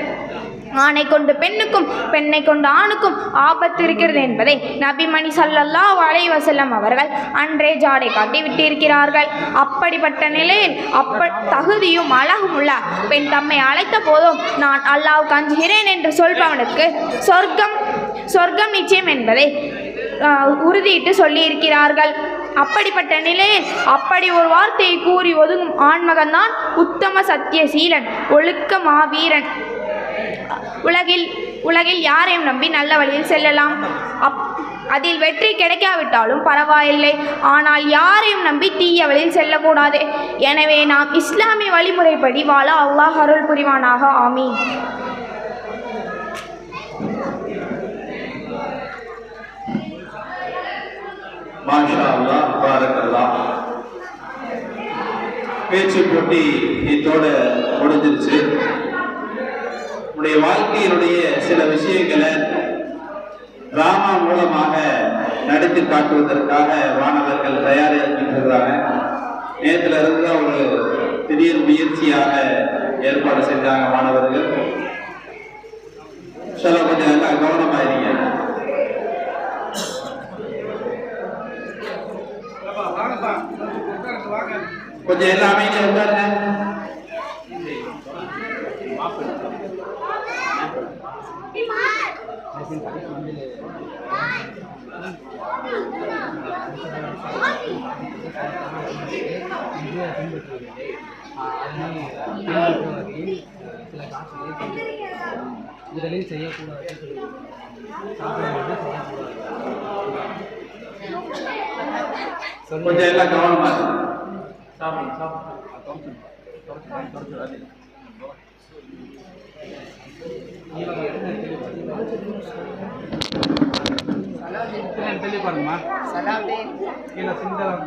ஆணை கொண்டு பெண்ணுக்கும் பெண்ணை கொண்டு ஆணுக்கும் ஆபத்து இருக்கிறது என்பதை நபிமணி ஸல்லல்லாஹு அலைஹி வஸல்லம் அவர்கள் அன்றே ஜாடை காட்டி விட்டிருக்கிறார்கள். அப்படிப்பட்ட நிலையில் தகுதியும் அழகும் உள்ள பெண் தம்மை அழைத்த போதும் நான் அல்லாஹ்வுக்கு அஞ்சுகிறேன் என்று சொல்பவனுக்கு சொர்க்கம் நிச்சயம் என்பதை உறுதியிட்டு சொல்லியிருக்கிறார்கள். அப்படிப்பட்ட நிலையில் அப்படி ஒரு வார்த்தையை கூறி ஒதுங்கும் ஆண்மகன்தான் உத்தம சத்தியசீலன், ஒழுக்க மாவீரன். உலகில் யாரையும் நம்பி நல்ல வழியில் செல்லலாம். அதில் வெற்றி கிடைக்காவிட்டாலும் பரவாயில்லை. ஆனால் யாரையும் நம்பி தீய வழியில் செல்லக்கூடாது. எனவே நாம் இஸ்லாமிய வழிமுறைப்படி வாழ அல்லாஹ் அருள் புரிவானாக. ஆமீன். மாஷா அல்லாஹ், பாரக்கல்லாஹ். பேச்சு போட்டி இதோட முடிஞ்சிருச்சு. நம்முடைய வாழ்க்கையினுடைய சில விஷயங்களை டிராமா மூலமாக நடித்து காட்டுவதற்காக மாணவர்கள் தயாரிக்கிறாங்க. நேரத்தில் இருந்து ஒரு திடீர் முயற்சியாக ஏற்பாடு செஞ்சாங்க மாணவர்கள். சில கொஞ்சம் நல்லா கவனமாயிருங்க. கொஞ்சம் எல்லாமே உட்காருங்க. முதலில் செய்யக்கூடாது, கொஞ்சம் எல்லாம் கவனமா தெளிவு பாருங்கம்மா. கீழே சிந்தலாம்.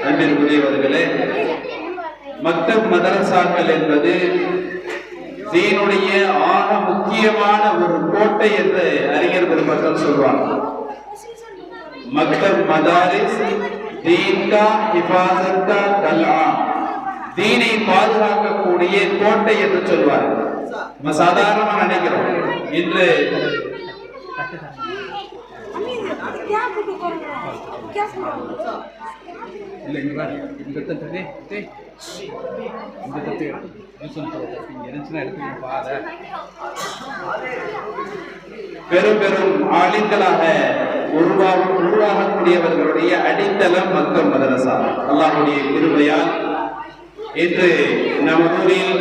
அன்பிற்குரியவர்களே, மக்தப் மதரசாக்கள் என்பது தீனுடைய ஆக முக்கியமான ஒரு கோட்டை என்று அறிஞர் பெருமக்கள் சொல்வார். மக்தப் மதாரிஸ் தீன் கா ஹிஃபாஸத் கா கல்ஆ, தீனை பாதுகாக்கக்கூடிய கோட்டை என்று சொல்வார். நம்ம சாதாரணமா நினைக்கிறோம். இன்று இல்லை இங்கே இந்த தட்டு இந்த தட்டு இங்கே இருந்துச்சுன்னா எடுத்துக்கணும் பாத. பெரும் பெரும் ஆலிம்களாக உருவாகக்கூடியவர்களுடைய அடித்தளம் மக்தப் மதரசா. அல்லாஹ்வுடைய கிருபையால் இன்று நமதூரில்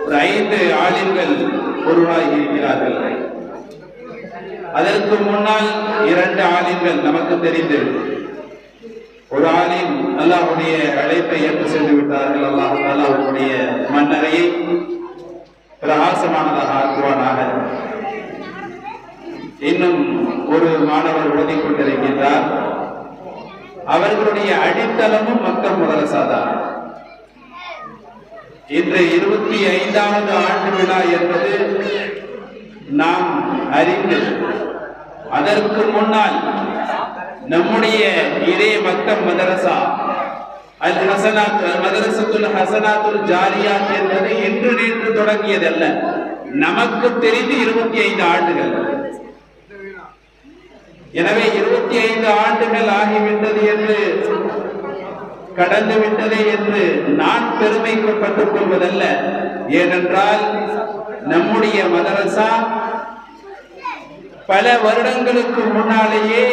ஒரு 5 ஆலிம்கள் உருவாகி இருக்கிறார்கள். அதற்கு முன்னால் 2 ஆலிம்கள் நமக்கு தெரிந்து, ஒரு ஆலிம் அல்லாஹ்வுடைய அழைப்பை ஏற்று சென்று விட்டார்கள். அல்லாஹ்வுடைய மன்னரையை பிரகாசமானதாக ஆக்குவானாக. இன்னும் ஒரு மாணவர் ஓதிக் கொண்டிருக்கின்றார். அவர்களுடைய அடித்தளமும் மக்தப் மதரசா தான். இன்று 25வது ஆண்டு விழா என்பது நாம் அறிந்து, அதற்கு முன்னால் நம்முடைய இதே மக்தப் மதரசா அல் ஹசனாத் மதரசத்துல் ஹசனாத்துல் ஜாரியாத் என்பது இன்று நேற்று தொடங்கியதல்ல. நமக்கு தெரிந்து 25 ஆண்டுகள். எனவே 25 ஆண்டுகள் ஆகிவிட்டது என்று, கடந்து விட்டதே என்று நான் பெருமைப்பட்டுக் கொள்வதல்ல. ஏனென்றால் நம்முடைய மதரசா பல வருடங்களுக்கு முன்னாலேயே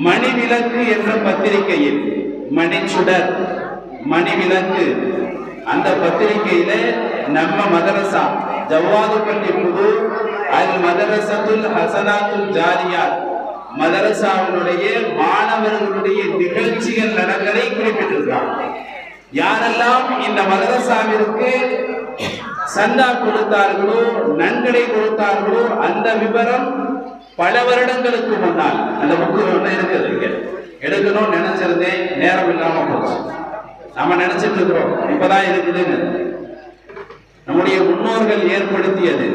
மணிவிளக்கு என்ற பத்திரிகையில், மணிச்சுடர் மணிவிளக்கு, அந்த பத்திரிகையில நம்ம மதரசா ஜவ்வாதுப்பள்ளி புதூர் அல் மதரசத்துல் ஹசனாத்துல் ஜாரியாத் மதரசாவினுடைய மாணவர்களுடைய நிகழ்ச்சிகள் நடந்ததை குறிப்பிட்டிருக்கிறார். யாரெல்லாம் இந்த மதரசாவிற்கு சந்தா கொடுத்தார்களோ, நன்கொடை கொடுத்தார்களோ, அந்த விவரம் பல வருடங்களுக்கு முன்னால் அந்த புக்கு இருக்குது. எடுக்கணும்னு நினைச்சிருந்தேன், நேரம் இல்லாம போச்சு. நம்ம நினைச்சிட்டு இருக்கிறோம் இப்பதான் இருக்குதுன்னு. நம்முடைய முன்னோர்கள் ஏற்படுத்தியது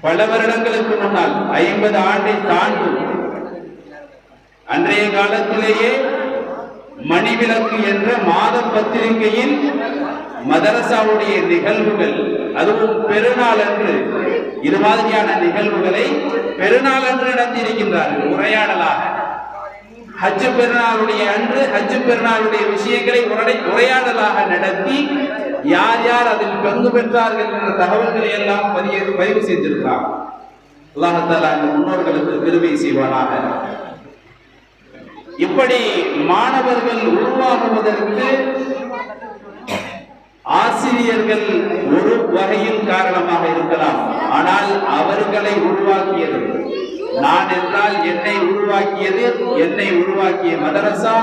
பல வருடங்களுக்கு முன்னால், 50 ஆண்டை தாண்டும். அன்றைய காலத்திலேயே மணிவிளக்கு என்ற மாத பத்திரிகையில் மதரசாவுடைய நிகழ்வுகள், அதுவும் பெருநாள் அன்று, இது மாதிரியான நிகழ்வுகளை பெருநாள் அன்று நடத்தியிருக்கின்றார்கள் உரையாடலாக. ஹஜ் பெருநாளுடைய அன்று ஹஜ் பெருநாளுடைய விஷயங்களை உரையாடலாக நடத்தி யார் யார் அதில் பங்கு பெற்றார்கள் என்ற தகவல்களை எல்லாம் பதிவு செய்திருக்கிறார். அல்லாஹ் தஆலா அந்த முன்னோர்களுக்கு கிருபை செய்வானாக. இப்படி மாணவர்கள் உருவாகுவதற்கு ஆசிரியர்கள் ஒரு வகையில் காரணமாக இருக்கலாம். ஆனால் அவர்களை உருவாக்கியது நான் என்றால் என்னை உருவாக்கியது, என்னை உருவாக்கிய மதரசா,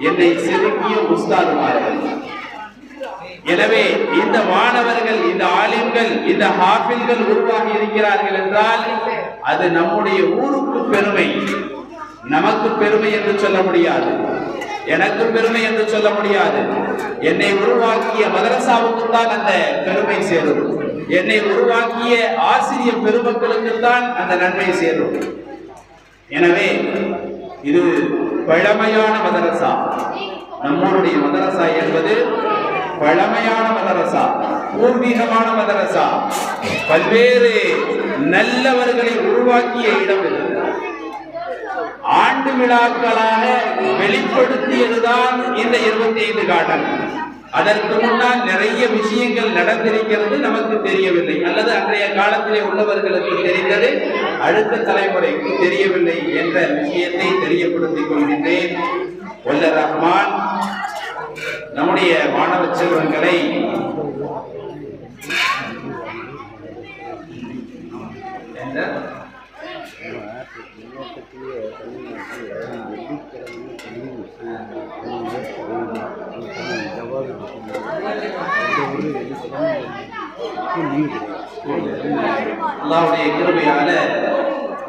என்னை செதுக்கிய உஸ்தாதுமார்கள். எனவே இந்த மாணவர்கள், இந்த ஆலிம்கள், இந்த ஹாஃபில்கள் உருவாகி இருக்கிறார்கள் என்றால் அது நம்முடைய ஊருக்கு பெருமை. நமக்கு பெருமை என்று சொல்ல முடியாது, எனக்கு பெருமை என்று சொல்ல முடியாது. என்னை உருவாக்கிய மதரசாவுக்கு தான் அந்த பெருமை சேரும். என்னை உருவாக்கிய ஆசிரியர் பெருமக்களுக்கு தான் அந்த நன்மை சேரும். எனவே இது பழமையான மதரசா. நம்மளுடைய மதரசா என்பது பழமையான மதரசா, பூர்வீகமான மதரசா, பல்வேறு நல்லவர்களை உருவாக்கிய இடம் இது. ஆண்டு விழாக்களாக வெளிப்படுத்தியதுதான் இந்த 25 கார்டன். அதற்கு முன்னால் நிறைய விஷயங்கள் நடந்திருக்கிறது, நமக்கு தெரியவில்லை, அல்லது அன்றைய காலத்திலே உள்ளவர்களுக்கு தெரிந்தது அடுத்த தலைமுறைக்கு தெரியவில்லை என்ற விஷயத்தை தெரியப்படுத்திக் கொள்கின்றேன். வல்ல ரஹ்மான் நம்முடைய மாணவ செல்வங்களை அல்லாஹ்வுடைய கிருபையால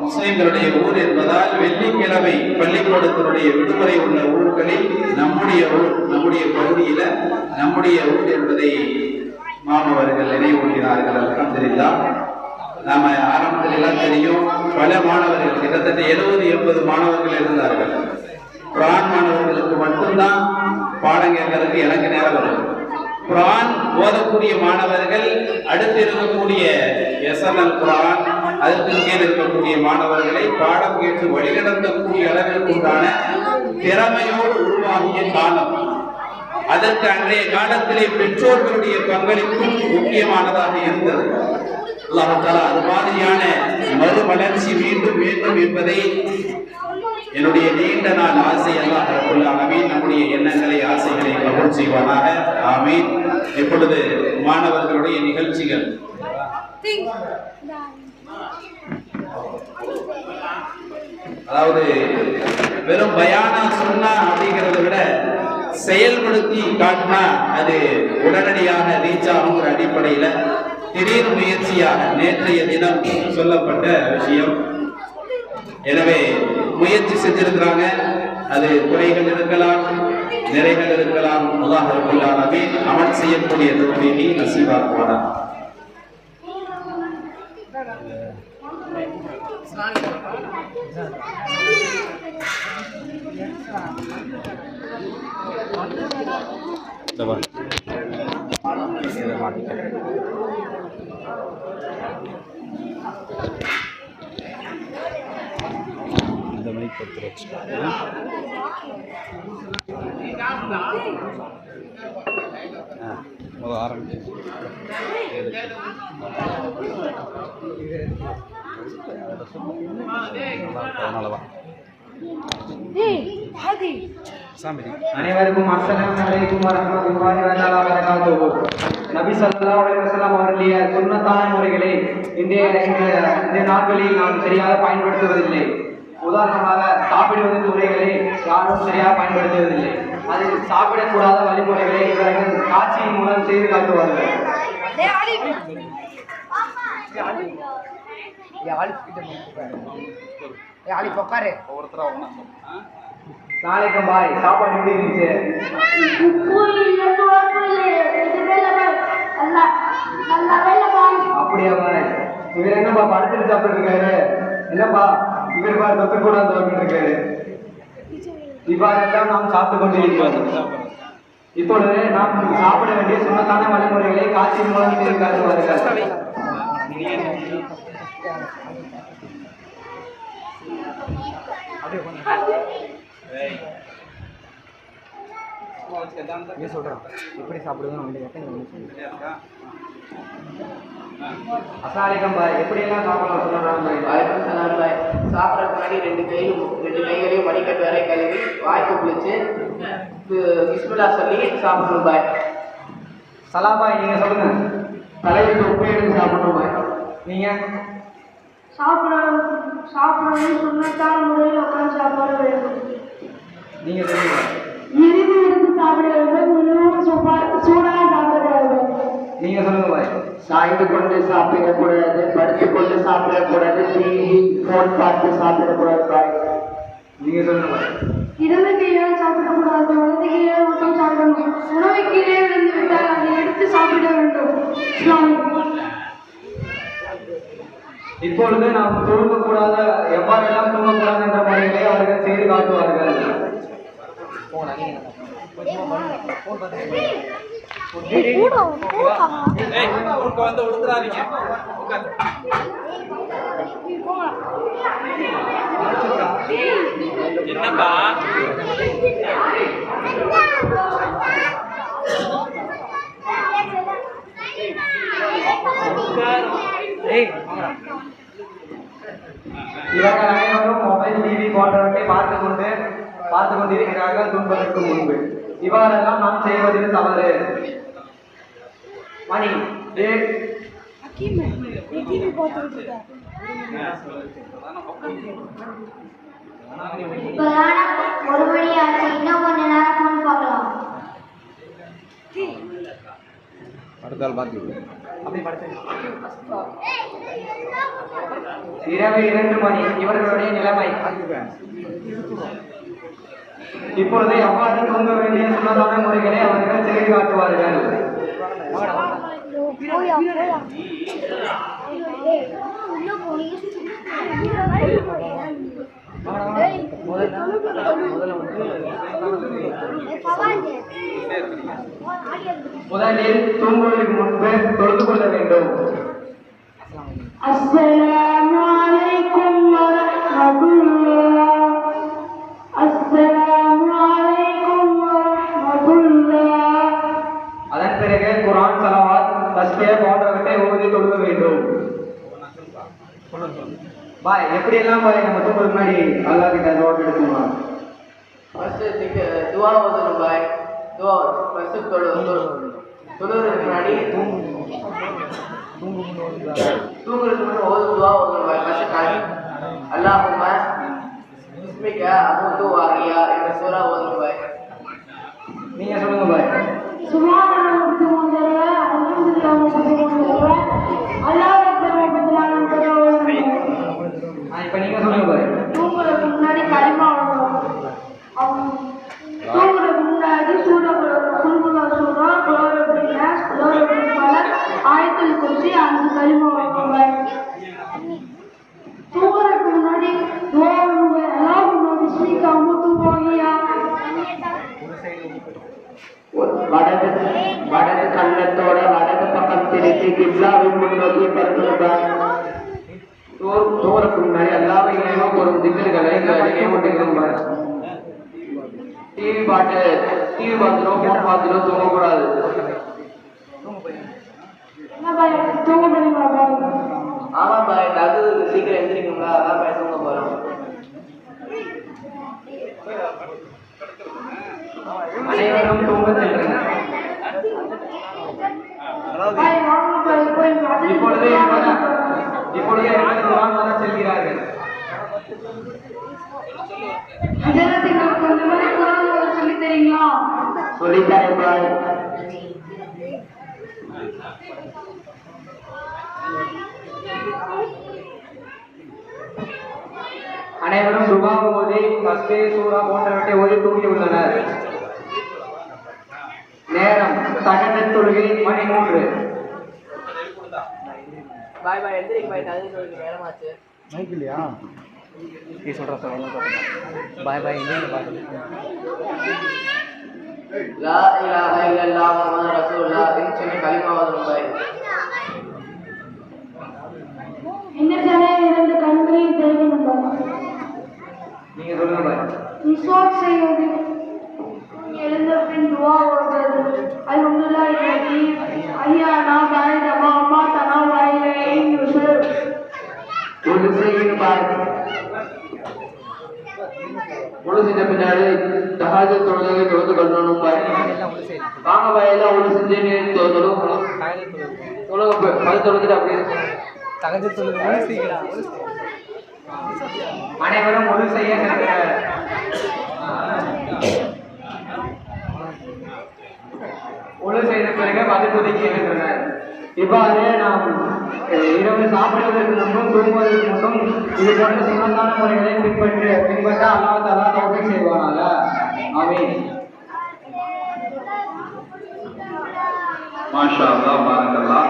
முஸ்லிம்களுடைய ஊர் என்பதால் வெள்ளிக்கிழமை பள்ளிக்கூடத்தினுடைய விடுமுறை உள்ள ஊர்களில் நம்முடைய ஊர், நம்முடைய பகுதியில நம்முடைய ஊர் என்பதை மாணவர்கள் நினைவூட்டினார்கள். அல்ஹம்துலில்லாஹ். நாம ஆரம்பத்தில் எல்லாம் தெரியும், பல மாணவர்கள், கிட்டத்தட்ட 70-80 மாணவர்கள் இருந்தார்கள். குர்ஆன் மாணவர்களுக்கு மட்டும்தான் பாடம் கேட்கறதுக்கு எனக்கு நேரம் வரும். குர்ஆன் ஓதக்கூடிய மாணவர்கள், அடுத்து இருக்கக்கூடிய எஸ்என்எல் குர்ஆன், அதற்கு கீழ் இருக்கக்கூடிய மாணவர்களை பாடம் கேட்டு வழிநடத்தக்கூடிய அளவிற்கு உண்டான திறமையோடு உருவாகிய காலம். அதற்கு அன்றைய காலத்திலே பெற்றோர்களுடைய பங்களிப்பும் முக்கியமானதாக இருந்தது. அல்லாஹ் தஆலா அது மாதிரியான மறுமலர்ச்சி மீண்டும் வேண்டும் என்பதை என்னுடைய நீண்ட நாள் ஆசை. அல்லாஹ் ரப்பல் ஆலமீன் நம்முடைய எண்ணங்களை, ஆசைகளை கபூல் செய்வானாக. ஆமீன். இப்பொழுது மாணவர்களுடைய நிகழ்ச்சிகள். அதாவது வெறும் பயானா சொன்னா அப்படிங்கிறத விட செயல்படுத்தி காட்டினா அது உடனடியாக ரீச் ஆகுங்கிற அடிப்படையில திடீர் முயற்சியாக நேற்றைய தினம் சொல்லப்பட்ட விஷயம். எனவே முயற்சி செஞ்சிருக்கிறாங்க. அது குறைகள் இருக்கலாம், நிறைகள் இருக்கலாம். அல்லாஹ் ரப்பல் ஆலமீன் அமல் செய்யக்கூடிய தௌஃபீகை நசீபாக்குவானாக. தனிப்படுத்தி வச்சுட்டாங்க. ஆரம்பிச்சு அதனாலதான் அனைவருக்கும் அஸ்ஸலாமு அலைக்கும் வரஹ்மத்துல்லாஹி வபரகாத்துஹு. நபி ஸல்லல்லாஹு அலைஹி வஸல்லம் அவர்களுடைய சுன்னத்தான முறைகளை இந்த நாட்களில் நாம் சரியாக பயன்படுத்துவதில்லை. உதாரணமாக சாப்பிடுவதன் முறைகளை யாரும் சரியாக பயன்படுத்துவதில்லை. அதில் சாப்பிடக்கூடாத வழிமுறைகளை இவர்கள் காட்சியின் மூலம் செய்து காட்டுவார்கள். நாளைக்கு பாய் சாப்பாடு எப்படி இருந்துச்சு? அப்படியா பாய்? இவர் என்னப்பா படுத்துட்டு சாப்பிட்டு இருக்காரு? என்னப்பா இவர் பாய் தொட்டு கூட சாப்பிட்டு இருக்காரு. இவ்வாறெல்லாம் நாம் சாப்பிட்டு கொண்டிருக்கிறோம். இப்பொழுது நாம் சாப்பிட வேண்டிய சுண்ணத்தான வழிமுறைகளை காட்சியின் மூலம் செய்து காட்டுவார்கள். அஸ்ஸலாமு பாய் எப்படியெல்லாம் சாப்பிடலாம் சொல்லுறாங்க பாய்? சாப்பிட்ற முன்னாடி ரெண்டு கைகளையும் மடிக்கட்டு வரை கழுவி வாய்க்கு குளிச்சு பிஸ்மில்லா சொல்லி சாப்பிடணும் பாய். சலாபாய் நீங்க சொல்லுங்க. தலையிட்டு உப்பு எடுத்து சாப்பிடணும் பாய். நீங்க சாப்பிடணும் சுண்ணத்தான முறையில் உட்காந்து சாப்பிட வேண்டும். நீங்க சொல்லுங்க. இறுதி எடுத்து சாப்பிட வேண்டும். சூடாக சாப்பிட வேண்டும். நீங்க சொல்லுங்க பாய். சாய்ந்து கொண்டு சாப்பிடக்கூடாது, படுத்துக் கொண்டு சாப்பிடக்கூடாது, டிவி போன் பார்த்து சாப்பிடக்கூடாது பாய். நீங்க சொல்லுங்க பாய். இடது கையால் சாப்பிடக்கூடாது, வலது கையால் மட்டும் சாப்பிடணும். உணவை கீழே விழுந்து விட்டால் அதை எடுத்து சாப்பிட வேண்டும். இப்பொழுது நாம் தூங்கக்கூடாத எவ்வாறெல்லாம் தூங்கக்கூடாது என்ற முறைகளை அவர்கள் செய்து காட்டுவார்கள். வந்து விழுந்துடாதீங்க. என்னப்பா இவர்கள் அனைவரும் மொபைல் டிவி போன்றவற்றை பார்த்து கொண்டிருக்கிறார்கள் துன்பதற்கு முன்பு. இவ்வாறெல்லாம் நாம் செய்வதில் தவறு. மணி ஒரு மணி ஆச்சு, இன்னும் கொஞ்ச நேரம் ஃபோன் பார்க்கலாம். அடுத்தால் பார்த்து இரவு 2 மணி இவர்களுடைய நிலைமை. இப்பொழுது எவ்வாறு தூங்க வேண்டிய சுண்ணத்தான முறைகளை அவர்கள் செய்து காட்டுவார்கள். முதலில் தூங்குவதற்கு முன்பு தொழுது கொள்ள வேண்டும். அஸ்ஸலாமு அலைக்கும் வரஹ்மத்துல்லாஹ். அஸ்ஸலாமு அலைக்கும் வரஹ்மத்துல்லாஹ். அதன் பிறகு குர்ஆன், ஸலவாத், தஸ்பீஹ் போன்றவற்றை ஓதி தொழுக வேண்டும். பாய் எப்படியெல்லாம் பாய் நம்ம தூங்குறதுக்கு முன்னாடி அல்லாஹ் கிட்ட துஆ எடுக்கணும். ஃபர்ஸ்ட் துவா ஓதணும் பாய். துவா ஃபர்ஸ்ட் தொழுறதுக்கு முன்னாடி தூங்குறதுக்கு முன்னாடி துவா ஓதணும் பாய். ஃபர்ஸ்ட் அல்லாஹும்ம பிஸ்மிக அமூது வஹியா என்ற சூரா ஓதணும் பாய். நீங்க சொல்லுங்க பாய். சுப்ஹானல்லாஹ் அல்ஹம்துலில்லாஹ் அல்லாஹ் அக்பர் இப்ப நீங்க சொல்லுங்க பாய். தூங்குறதுக்கு முன்னாடி கலிமா ஓதணும். தூங்குறதுக்கு முன்னாடி சூரா குல்ஹுவா சூரா, குலோரபின் நாஸ், குலோரபின் ஃபலக், ஆயத்துல் குர்சி, 5 கலிமா ஓதணும். தூங்குறதுக்கு முன்னாடி துஆ ஓதணும். அல்லாஹும்ம பிஸ்மிக அமூது வஹியா. வடது கண்ணத்தோட வடது பக்கம் திருப்பி கிப்லாவின் முன்னோக்கி படுத்துங்க. தூரத்துக்கு முன்னாடி எல்லாமே இணைவா போடும் திக்கர்களை நினைவுட்டுக்கிறோம். டிவி பார்த்துட்டோ போன் பார்த்துட்டோ தூங்கக்கூடாது. ஆமா பாய், அது சீக்கிரம் எழுந்திரிக்குங்களா? அதான் பாய் தூங்க போறோம். அனைவரும் தூங்க செல்லுங்கள். இப்பொழுது செல்கிறார்கள். சொல்லித்தரேன் பாய். அனைவரும் துபாவை ஓதி தஸ்பீ சூரா போன்றவற்றை ஓதி தூங்கி உள்ளனர். நேரம் தகவல் தொழுகை மணி 3. பாய் பாய், எழுந்திரிக்கு பாய், தகுதி தொழில் நேரமாச்சு. பாய் பாய். லா இலாஹ இல்லல்லாஹ் முஹம்மது ரசூலுல்லாஹ் என்று சொல்லி கலிமா ஓதணும் பாய். இந்த ஜனையில் இருந்து கண்களையும் தெரிவிக்கும். நீங்க சொல்லுங்க பாய். விஸ்வாஸ் செய்வது, எழுந்த பின் துவா ஓதுவது. அல்ஹம்துலில்லாஹி அல்லதி அஹ்யானா பஅத மா அமாதனா வ இலைஹி நுஷூர். ஒன்று செய்கிற பாய். ஒன்று செஞ்ச பின்னாடி தஹாஜ் தொழுகை தொழுது கொள்ளணும் பாய். வாங்க பாய், எல்லாம் ஒன்று செஞ்சு தொழுக பது தொழுதுட்டு அப்படியே அனைவரும் ஒரு செய்ய செல்கிறார். ஒழு செய்த பிறகு மதுபுதிக்கு எழுகின்றனர். இவ்வாறு நாம் இரவு சாப்பிடுவதற்கு முன்பும் தூங்குவதற்கு முன்பும் இது போன்ற சுமந்தான முறைகளை பின்பற்ற அல்லாஹ் தஆலா தௌஃபீக் செய்வானாக. ஆமீன். மாஷா அல்லாஹ், பாரக்கல்லாஹ்.